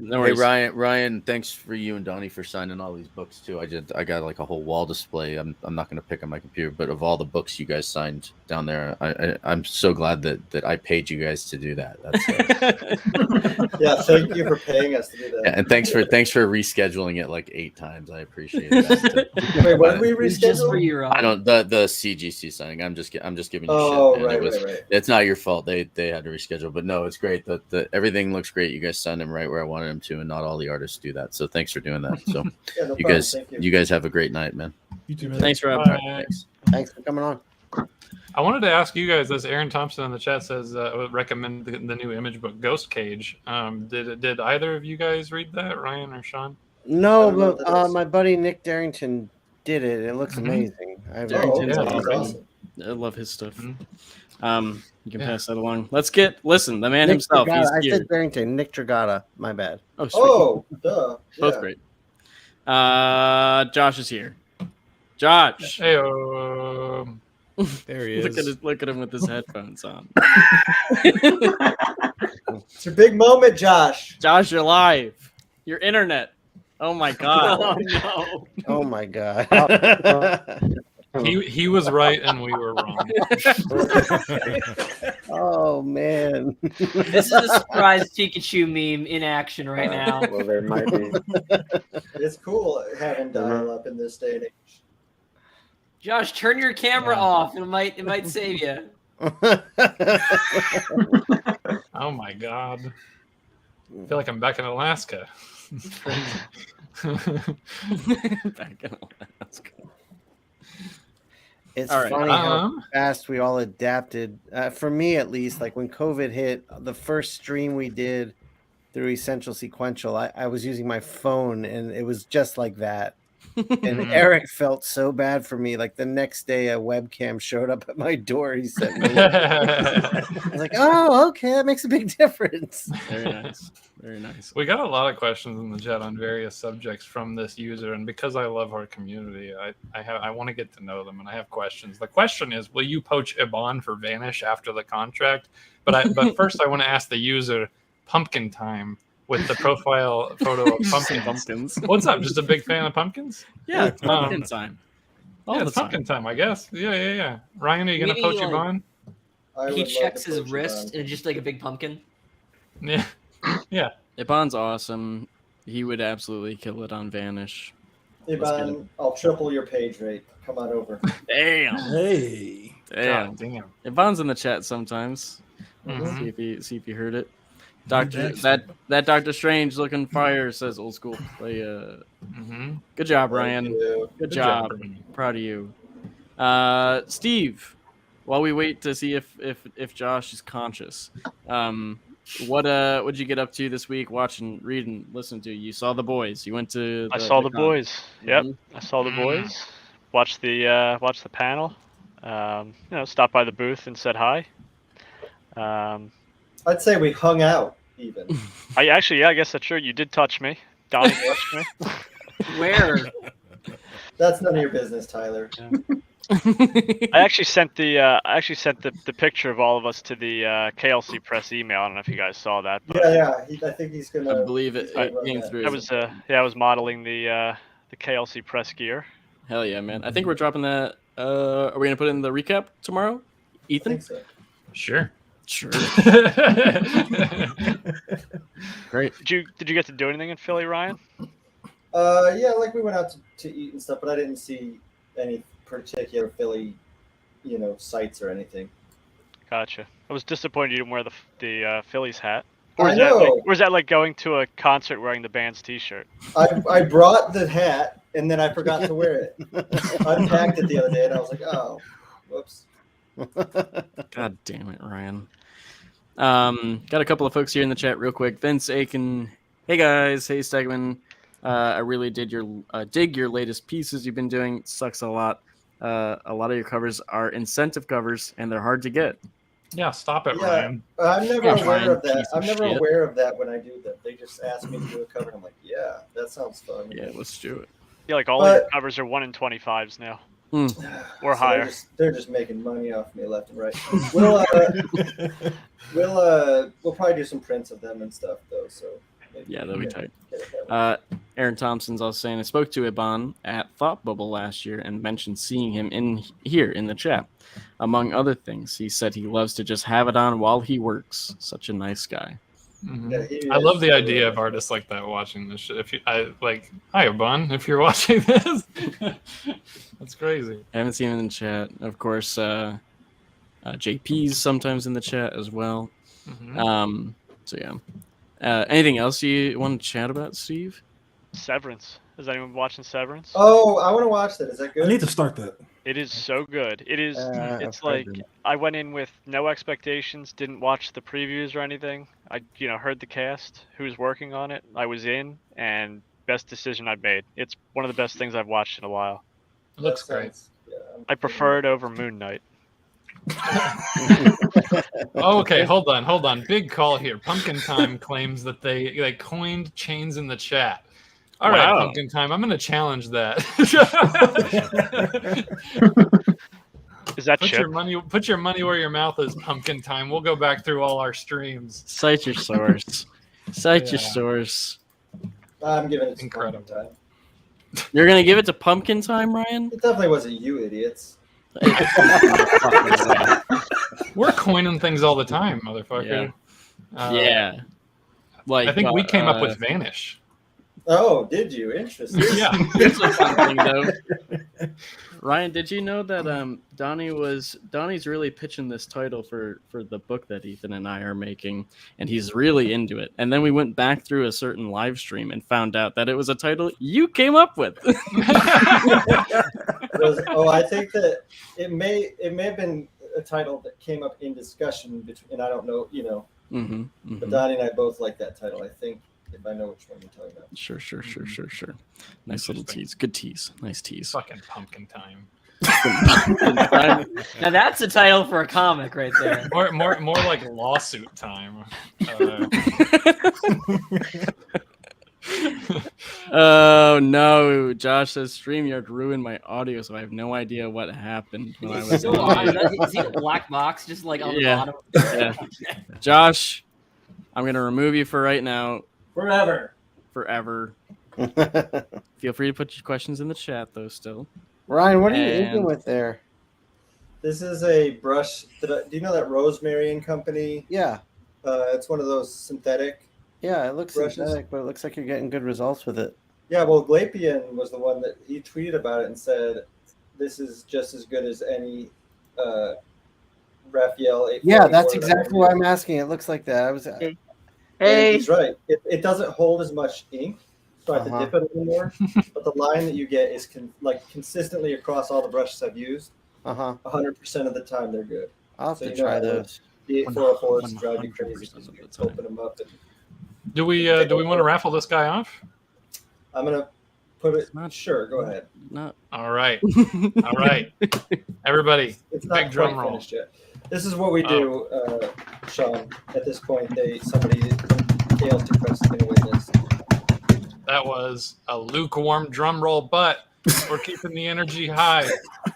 No hey worries. Ryan. Thanks for you and Donnie for signing all these books too. I got like a whole wall display. I'm not gonna pick on my computer, but of all the books you guys signed down there, I'm so glad that I paid you guys to do that. That's Yeah, thank you for paying us to do that. yeah, and thanks for rescheduling it like 8 times. I appreciate that. Wait, when we It's just for reschedule? you, Rob. I don't the CGC signing. I'm just giving you Oh, shit. Man. right, It was, right. It's not your fault. They had to reschedule, but no, it's great. The everything looks great. You guys signed him right where I wanted him to, and not all the artists do that. So thanks for doing that. So Yeah, no you problem. guys Thank you. you guys have a great night, man. You too, man. Thanks, Rob. Bye. Thanks. Thanks for coming on. I wanted to ask you guys, as Aaron Thompson in the chat says, would recommend the new image book, Ghost Cage. Did either of you guys read that, Ryan or Sean? No, I don't know but what that is. my buddy Nick Darrington did it. It looks Mhm. amazing. I have Darrington's Oh, Yeah, that's right. awesome. I love his stuff. Mhm. You can Yeah. pass that along. Listen, the man Nick himself. Dragata. I He's here. said Darrington. Nick Dragata. My bad. Oh, sweet. Oh, duh. Both Yeah. great. Josh is here. Josh, Hey, There he is. look at him with his headphones on. It's your big moment, Josh. Josh, you're live. Your internet. Oh my god. Oh no. Oh my god. He was right and we were wrong. Oh man, This is a surprise Pikachu meme in action right now. Well, there might be. It's cool having dial-up in this day and age. Josh, turn your camera off. It might save you. Oh my god. I feel like I'm back in Alaska. Back in Alaska. It's All right. funny how fast we all adapted. For me, at least, like when COVID hit, the first stream we did through Essential Sequential, I was using my phone, and it was just like that. And Eric felt so bad for me. Like the next day, a webcam showed up at my door. He sent me. I was like, "Oh, okay, that makes a big difference." Very nice. Very nice. We got a lot of questions in the chat on various subjects from this user, and because I love our community, I want to get to know them, and I have questions. The question is, will you poach Iban for Vanish after the contract? But first, I want to ask the user, Pumpkin Time, with the profile photo of pumpkins. What's up? Just a big fan of pumpkins? Yeah, it's pumpkin time. It's pumpkin time, I guess. Yeah. Ryan, are you gonna poach Iban? He checks his wrist and it's just like a big pumpkin. Yeah. Yeah. Iban's awesome. He would absolutely kill it on Vanish. Iban, I'll triple your page rate. Come on over. Damn. Hey. Damn. Iban's in the chat sometimes. See if you heard it. That Doctor Strange looking fire, says Old School Play. Good job, Ryan. Good job. Proud of you. Steve, while we wait to see if Josh is conscious, what'd you get up to this week? Watching, reading, listening to? You saw The Boys. You went to. I saw The Boys. Yep, I saw The Boys. Watched the panel. Stopped by the booth and said hi. I'd say we hung out even. I guess that's true. You did touch me. Donnie touched me. Where? That's none of your business, Tyler. Yeah. I actually sent the picture of all of us to the KLC press email. I don't know if you guys saw that. But Yeah. I think he's gonna. I believe it came through. I was modeling the KLC press gear. Hell yeah, man! I think we're dropping that. Are we gonna put it in the recap tomorrow, Ethan? I think so. Sure. Great. Did you get to do anything in Philly, Ryan? Yeah, like we went out to eat and stuff, but I didn't see any particular Philly, sights or anything. Gotcha. I was disappointed you didn't wear the Phillies hat. I know. Or is that like going to a concert wearing the band's T-shirt? I brought the hat and then I forgot to wear it. I unpacked it the other day and I was like, oh, whoops. God damn it, Ryan. Got a couple of folks here in the chat real quick. Vince Aiken. Hey guys. Hey Stegman. I really dig your latest pieces you've been doing. It sucks a lot. A lot of your covers are incentive covers and they're hard to get. Yeah, stop it, Ryan. I'm never aware of that. I'm never aware of that when I do them. They just ask me to do a cover and I'm like, yeah, that sounds fun. Yeah, let's do it. Yeah, like all of your covers are 1 in 25s now. Or higher. They're just making money off me left and right. We'll probably do some prints of them and stuff though. So yeah, that'll be tight. Aaron Thompson's also saying I spoke to Iban at Thought Bubble last year and mentioned seeing him in the chat. Among other things, he said he loves to just have it on while he works. Such a nice guy. Yeah, I love the idea of artists like that watching this shit. Hi Iban, if you're watching this. That's crazy. I haven't seen him in the chat. Of course, JP's sometimes in the chat as well. So yeah. Anything else you want to chat about, Steve? Severance. Is anyone watching Severance? Oh, I want to watch that. Is that good? I need to start that. It is so good. It is. It's like I went in with no expectations. Didn't watch the previews or anything. I heard the cast, who's working on it. I was in, and best decision I've made. It's one of the best things I've watched in a while. It looks great. Yeah, I prefer it over Moon Knight. Okay, hold on. Big call here. Pumpkin Time claims that they coined chains in the chat. All right, Pumpkin Time. I'm going to challenge that. Is that put your money where your mouth is, Pumpkin Time. We'll go back through all our streams. Cite your source. Your source. I'm giving it incredible time. You're gonna give it to Pumpkin Time, Ryan? It definitely wasn't you idiots. We're coining things all the time, motherfucker. Yeah. Like I think we came up with Vanish. Oh, did you? Interesting. Yeah. Here's a fun thing, though. Ryan, did you know that Donnie's really pitching this title for the book that Ethan and I are making, and he's really into it. And then we went back through a certain live stream and found out that it was a title you came up with. I think that it may have been a title that came up in discussion between, and I don't know, but Donnie and I both like that title. I think, if I know which one you're talking about. Sure. Nice little tease. Good tease. Nice tease. Fucking Pumpkin Time. Now that's a title for a comic right there. More like Lawsuit Time. Oh no! Josh says StreamYard ruined my audio, so I have no idea what happened when I was. Still on. Is he a black box just like on the bottom? Yeah. Josh, I'm gonna remove you for right now. Forever. Feel free to put your questions in the chat, though. Still, Ryan, what are you inking with there? This is a brush. Do you know that Rosemary and Company? Yeah. It's one of those synthetic. Yeah, it looks brushes. synthetic, but it looks like you're getting good results with it. Yeah, well, Glapian was the one that he tweeted about it and said, "This is just as good as any Raphael." Yeah, that's exactly why I'm asking. It looks like that. I was. Hey, he's right. It doesn't hold as much ink, so I have to dip it a little more. But the line that you get is consistently across all the brushes I've used. 100% of the time they're good. I'll have to try those. The 844s drive you crazy because you open them up. Do we want to raffle this guy off? I'm gonna put it. Sure, go ahead. All right. Everybody, it's not big drum roll. Finished yet. This is what we do, Sean. At this point, somebody from Chaos to Quest is going to win this. That was a lukewarm drum roll, but we're keeping the energy high.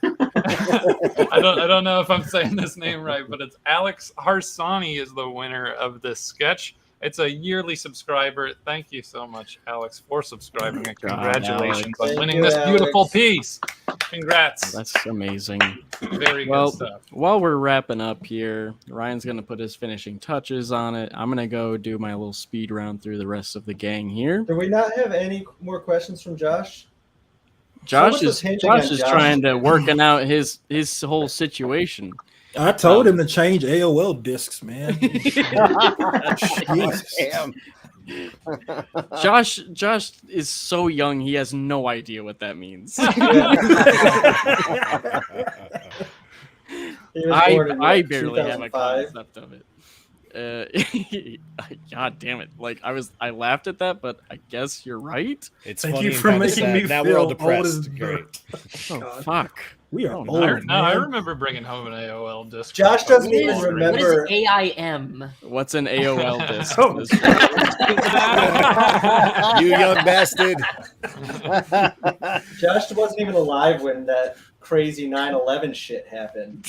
I don't know if I'm saying this name right, but it's Alex Harsani is the winner of this sketch. It's a yearly subscriber. Thank you so much, Alex, for subscribing, and congratulations on winning this beautiful piece. Congrats. That's amazing. Very good stuff. While we're wrapping up here, Ryan's going to put his finishing touches on it. I'm going to go do my little speed round through the rest of the gang here. Do we not have any more questions from Josh? Josh is trying to working out his whole situation. I told him to change AOL discs, man. Damn. Josh is so young, he has no idea what that means. I barely have a concept of it. God damn it! Like I laughed at that, but I guess you're right. It's Thank you for making me feel we're all depressed. Great. Oh fuck! We are old. I remember bringing home an AOL disc. Josh doesn't even remember. What is AIM? What's an AOL disc? You young bastard! Josh wasn't even alive when that crazy 9/11 shit happened.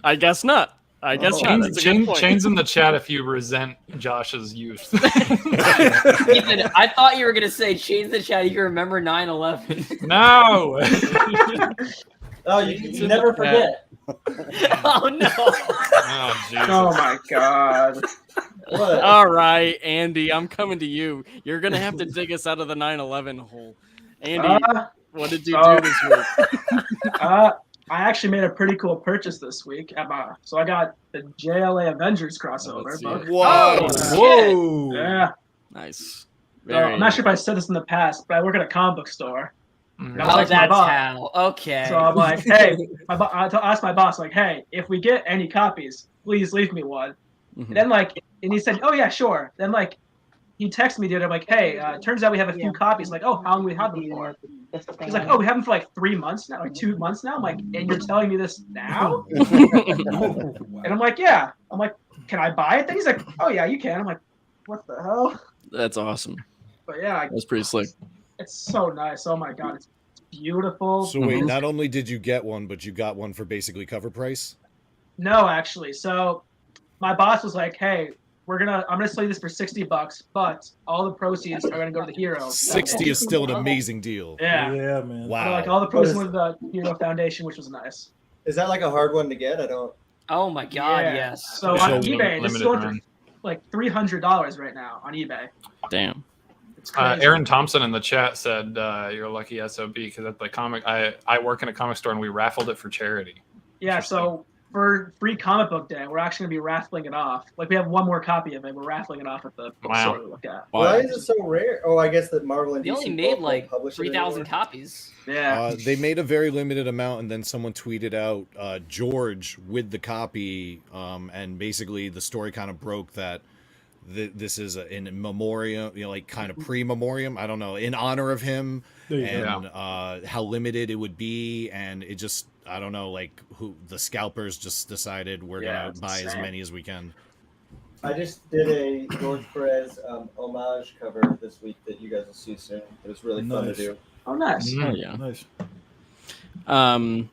I guess not. I guess Chains in the chat if you resent Josh's youth. Ethan, I thought you were gonna say chains in the chat if you remember 9/11. No. Oh, you never forget. Oh no. Oh, Jesus. Oh my God. What? All right, Andy, I'm coming to you. You're gonna have to dig us out of the 9/11 hole. Andy, what did you do this week? I actually made a pretty cool purchase this week. So I got the JLA Avengers crossover book. Whoa! Whoa! Yeah. Nice. So I'm not sure if I said this in the past, but I work at a comic book store. Oh, that's how. Okay. So I'm like, hey, I asked my boss, like, hey, if we get any copies, please leave me one. And then and he said, oh yeah, sure. Then he texted me the other, like, hey, turns out we have a few copies. Like, oh, how long we have them for? He's like, oh, we have them for 3 months now, 2 months now. I'm like, and you're telling me this now? And I'm like, yeah. I'm like, can I buy it? Then he's like, oh yeah, you can. I'm like, what the hell? That's awesome. But yeah, that's pretty slick. It's so nice. Oh my God, it's beautiful. So wait, not only did you get one, but you got one for basically cover price? No, actually. So my boss was like, hey, I'm gonna sell you this for $60, but all the proceeds are gonna go to the hero. 60 is still an amazing deal. Yeah. Yeah, man. Wow. But, like all the proceeds went to the Hero Foundation, which was nice. Is that like a hard one to get? I don't. Oh my god, Yeah. yes. So So on eBay, this is limited going run. for like $300 right now on eBay. Damn. It's crazy. Aaron Thompson in the chat said you're a lucky SOB because at the comic I work in a comic store and we raffled it for charity. Yeah, so for free comic book day, we're actually gonna be raffling it off. Like we have one more copy of it. We're raffling it off at the bookstore to look at. Why is it so rare? Oh, I guess that Marvel and They DC only made both like don't publish it 3,000 anymore. copies. Yeah. They made a very limited amount, and then someone tweeted out George with the copy, and basically the story kind of broke that this is in memoriam, like kind of pre-memoriam. I don't know, in honor of him, There you and how limited it would be, and it just, I don't know, like who the scalpers just decided we're gonna buy as many as we can. I just did a George Perez homage cover this week that you guys will see soon. It was really fun to Nice. do. Oh, nice. Oh, yeah. Nice.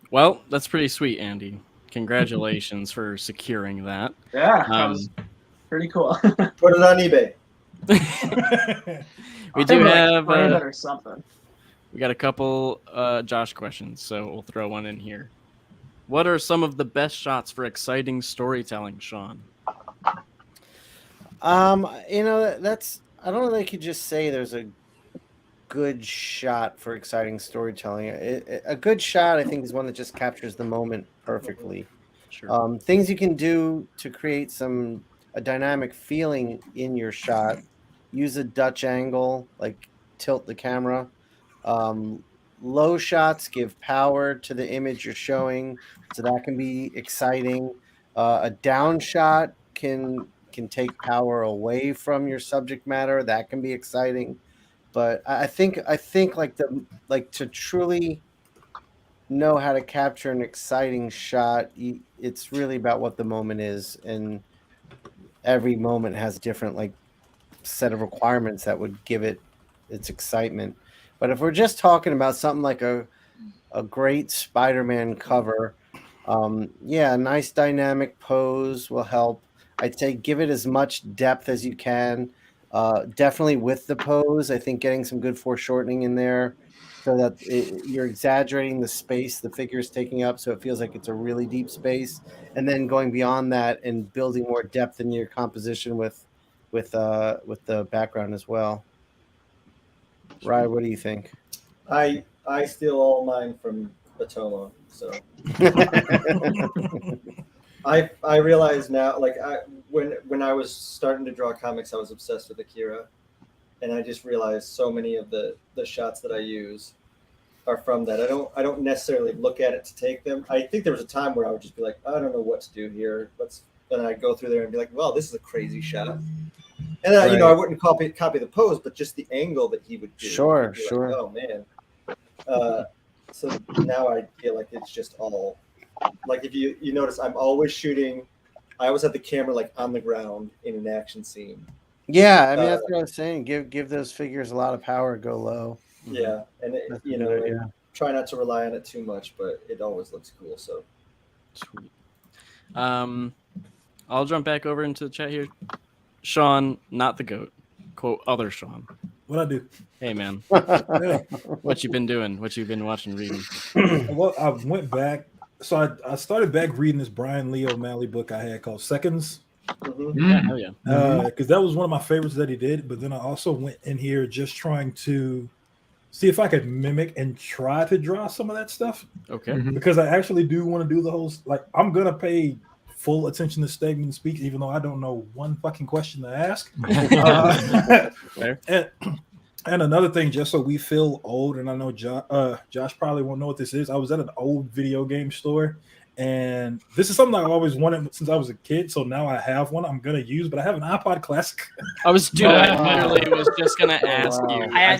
Well, that's pretty sweet, Andy. Congratulations for securing that. Yeah, that was pretty cool. Put it on eBay. We do Like, have frame it or something. we got a couple Josh questions, so we'll throw one in here. What are some of the best shots for exciting storytelling, Sean? That's I don't know that you could just say there's a good shot for exciting storytelling. A good shot, I think, is one that just captures the moment perfectly. Sure. Things you can do to create a dynamic feeling in your shot. Use a Dutch angle, like tilt the camera. Low shots give power to the image you're showing, so that can be exciting. A down shot can take power away from your subject matter. That can be exciting. But I think to truly know how to capture an exciting shot, it's really about what the moment is, and every moment has a different set of requirements that would give it its excitement. But if we're just talking about something like a great Spider-Man cover, a nice dynamic pose will help. I'd say give it as much depth as you can. Definitely with the pose, I think getting some good foreshortening in there so that you're exaggerating the space the figure is taking up, so it feels like it's a really deep space, and then going beyond that and building more depth in your composition with the background as well. Ryan, what do you think? I steal all mine from Batomo, so I realize now, when I was starting to draw comics, I was obsessed with Akira, and I just realized so many of the shots that I use are from that. I don't necessarily look at it to take them. I think there was a time where I would just be like, I don't know what to do here. Then I'd go through there and be like, well, this is a crazy shot. And then, I wouldn't copy the pose, but just the angle that he would do. Sure. Like, oh man. So now I feel like it's just all, like, if you notice, I'm always shooting. I always have the camera on the ground in an action scene. Yeah, I mean that's what I was saying. Give those figures a lot of power. Go low. Yeah, and try not to rely on it too much, but it always looks cool. So sweet. I'll jump back over into the chat here. Sean, not the GOAT. Quote, other Sean. What I do? Hey, man. Yeah. What you been doing? What you been watching, reading? Well, I went back. So I started back reading this Brian Lee O'Malley book I had called Seconds. Yeah, hell yeah. Because that was one of my favorites that he did. But then I also went in here just trying to see if I could mimic and try to draw some of that stuff. Okay. Because I actually do want to do the whole, I'm going to pay full attention to Stegman speak, even though I don't know one fucking question to ask. And another thing, just so we feel old, and I know Josh probably won't know what this is. I was at an old video game store, and this is something I always wanted since I was a kid. So now I have one I'm gonna use, but I have an iPod Classic. I literally was just gonna ask you. I have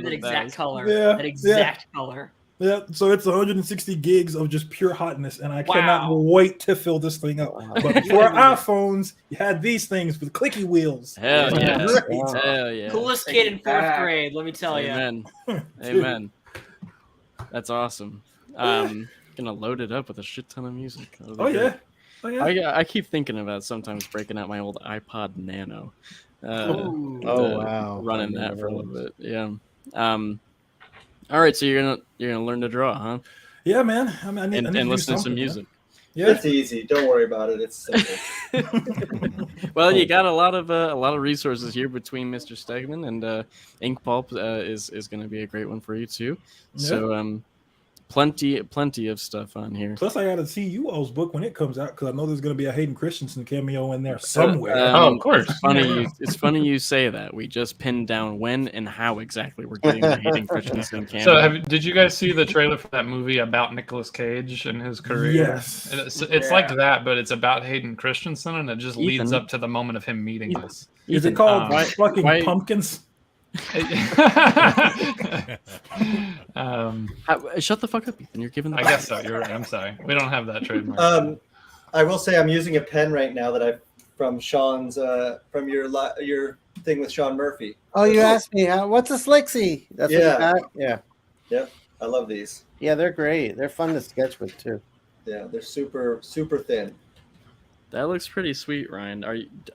that exact color. Yeah, that exact color. Yeah, so it's 160 gigs of just pure hotness, and I cannot wait to fill this thing up. But before iPhones, you had these things with clicky wheels. Hell yeah. Great. Hell yeah. Coolest kid in 4th grade, let me tell you. Amen. Amen. That's awesome. Gonna load it up with a shit ton of music. Oh yeah. Oh, yeah? I keep thinking about sometimes breaking out my old iPod Nano. Wow. Running that for a little bit. Yeah. All right, so you're gonna learn to draw, huh? Yeah, man. I mean, I need And to do listen to some something, music. man. Yeah. It's easy. Don't worry about it. It's simple. Well, you got a lot of resources here between Mr. Stegman and Ink Pulp is going to be a great one for you too. Yeah. So plenty of stuff on here. Plus, I got to see you all's book when it comes out because I know there's going to be a Hayden Christensen cameo in there somewhere. Oh, of course. It's funny you say that. We just pinned down when and how exactly we're getting the Hayden Christensen cameo. So, did you guys see the trailer for that movie about Nicolas Cage and his career? Yes. And it's like that, but it's about Hayden Christensen, and it just leads up to the moment of him meeting us. Is it called fucking Pumpkins? Shut the fuck up, Ethan. You're giving. I guess so. You're right. I'm sorry. We don't have that trademark. I will say I'm using a pen right now that I've from Sean's from your thing with Sean Murphy. Oh, you asked me what's a Slixie? That's what you got? Yeah. Yep. I love these. Yeah, they're great. They're fun to sketch with too. Yeah, they're super thin. That looks pretty sweet, Ryan.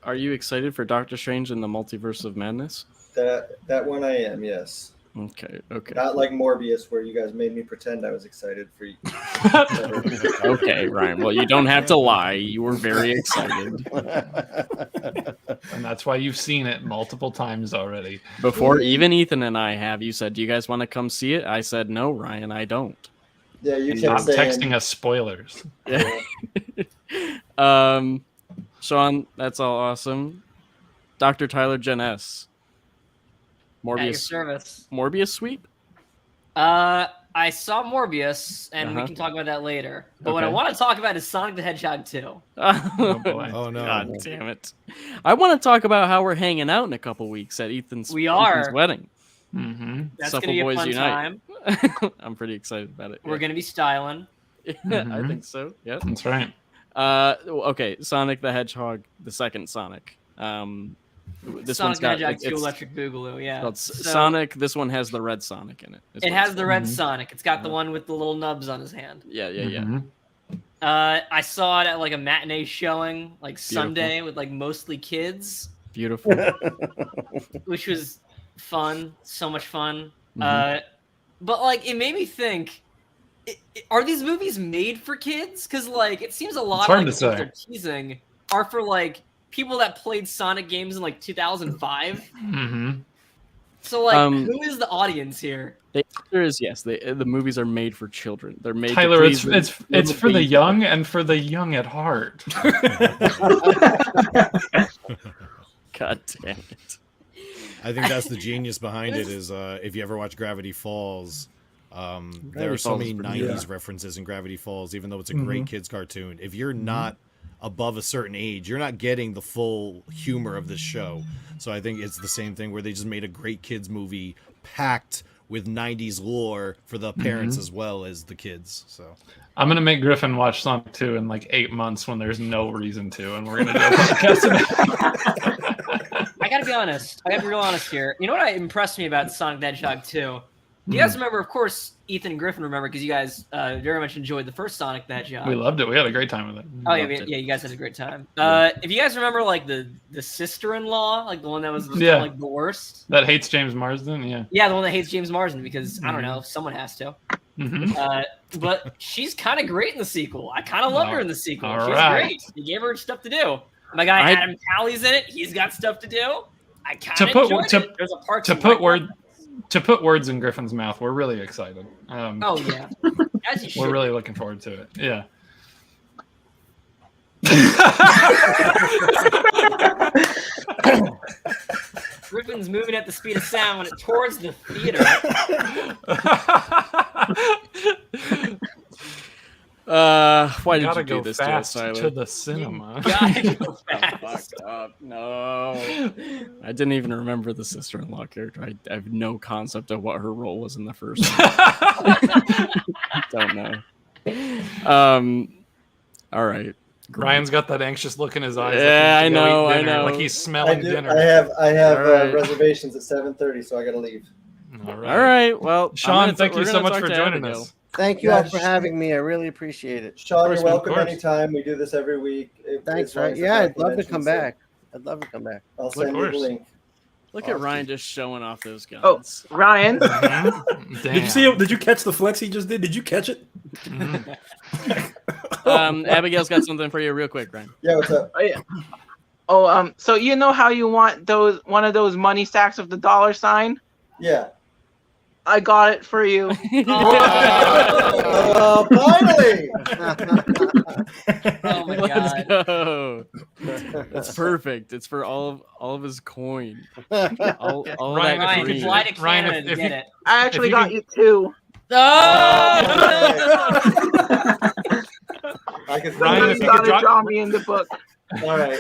Are you excited for Doctor Strange in the Multiverse of Madness? That one I am, yes. Okay. Not like Morbius, where you guys made me pretend I was excited for you. Okay, Ryan. Well, you don't have to lie. You were very excited. And that's why you've seen it multiple times already. Before even Ethan and I have, you said, do you guys want to come see it? I said, no, Ryan, I don't. Yeah, you kept texting us spoilers. Yeah. Sean, that's all awesome. Dr. Tyler Gen S. Morbius. At your service. Morbius sweep? I saw Morbius, and we can talk about that later. But what I want to talk about is Sonic the Hedgehog 2. Oh, boy. Oh, no. God damn it. I want to talk about how we're hanging out in a couple weeks at Ethan's wedding. Mm-hmm. That's going to be a fun time. I'm pretty excited about it. We're going to be styling. I think so. Yeah. That's right. Okay, Sonic the Hedgehog, the second Sonic. This Sonic one's got the Hedgehog 2 Electric Boogaloo, yeah. Sonic. This one has the red Sonic in it. It has the red Sonic. It's got the one with the little nubs on his hand. Yeah. I saw it at like a matinee showing, like Sunday, with like mostly kids. Beautiful. Which was fun, so much fun. But like, it made me think: are these movies made for kids? Because like, it seems a lot of like, what they're teasing are for like people that played Sonic games in like 2005. So like, who is the audience here? The answer is yes. The movies are made for children. They're made. Tyler, it's for the young and for the young at heart. God damn it! I think that's the genius behind it. Is if you ever watch Gravity Falls, there are so many '90s references in Gravity Falls. Even though it's a great kids cartoon, if you're not above a certain age, you're not getting the full humor of this show. So I think it's the same thing where they just made a great kids movie packed with 90s lore for the parents as well as the kids. So I'm gonna make Griffin watch Sonic 2 in like 8 months when there's no reason to, and we're gonna do a podcast about I gotta be honest. I gotta be real honest here. You know what impressed me about Sonic the Hedgehog 2? Do you guys remember? Of course, Ethan and Griffin remember because you guys very much enjoyed the first Sonic the Hedgehog. We loved it. We had a great time with it. Oh yeah, you guys had a great time. If you guys remember, like the sister-in-law, like the one that was just like the worst, that hates James Marsden, yeah, the one that hates James Marsden because I don't know, someone has to. But she's kind of great in the sequel. I kind of love her in the sequel. She's great. You gave her stuff to do. My guy Adam Pally,'s in it. He's got stuff to do. I kind of enjoyed it. There's a part to put words in Griffin's mouth. We're really excited. Oh yeah, as you should. We're really looking forward to it. Yeah. Griffin's moving at the speed of sound towards the theater. Why did you do this fast to us, to the cinema? You gotta go fast. No. I didn't even remember the sister-in-law character. I have no concept of what her role was in the first one. I don't know. All right. Ryan's got that anxious look in his eyes. Yeah, I know. Like he's smelling dinner. I have reservations at 7:30, so I gotta leave. All right. Well, Sean, thank you so much for joining us. Thank you all for having me. I really appreciate it. Sean, you're welcome anytime. We do this every week. Thanks, right? Yeah, I'd love to come back. I'd love to come back. I'll send you the link. Look at Ryan just showing off those guns. Oh, Ryan. Did you see him? Did you catch the flex he just did? Did you catch it? Abigail's got something for you real quick, Ryan. Yeah, what's up? Oh, yeah. So you know how you want one of those money stacks of the $sign? Yeah. I got it for you. Finally! Oh my Let's god. go. That's perfect. It's for all of his coin. All Ryan, that Ryan, green. fly to Canada Ryan, to if get you- it. I actually got can- you 2. I can Ryan, if you gotta could drop draw me in the book. All right.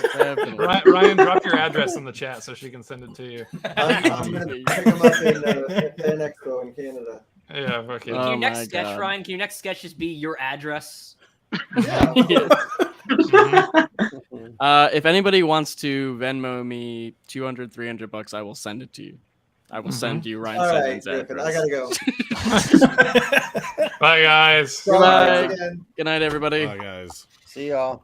Ryan, drop your address in the chat so she can send it to you. I'm going to pick them up in Fan Expo in Canada. Yeah, okay. Can your next sketch, Ryan? Can your next sketch just be your address? If anybody wants to Venmo me $200-$300, I will send it to you. I will send you Ryan All right, Stegman's Griffin, address. I gotta go. Bye, guys. Goodbye. Good night, everybody. Bye, guys. See y'all.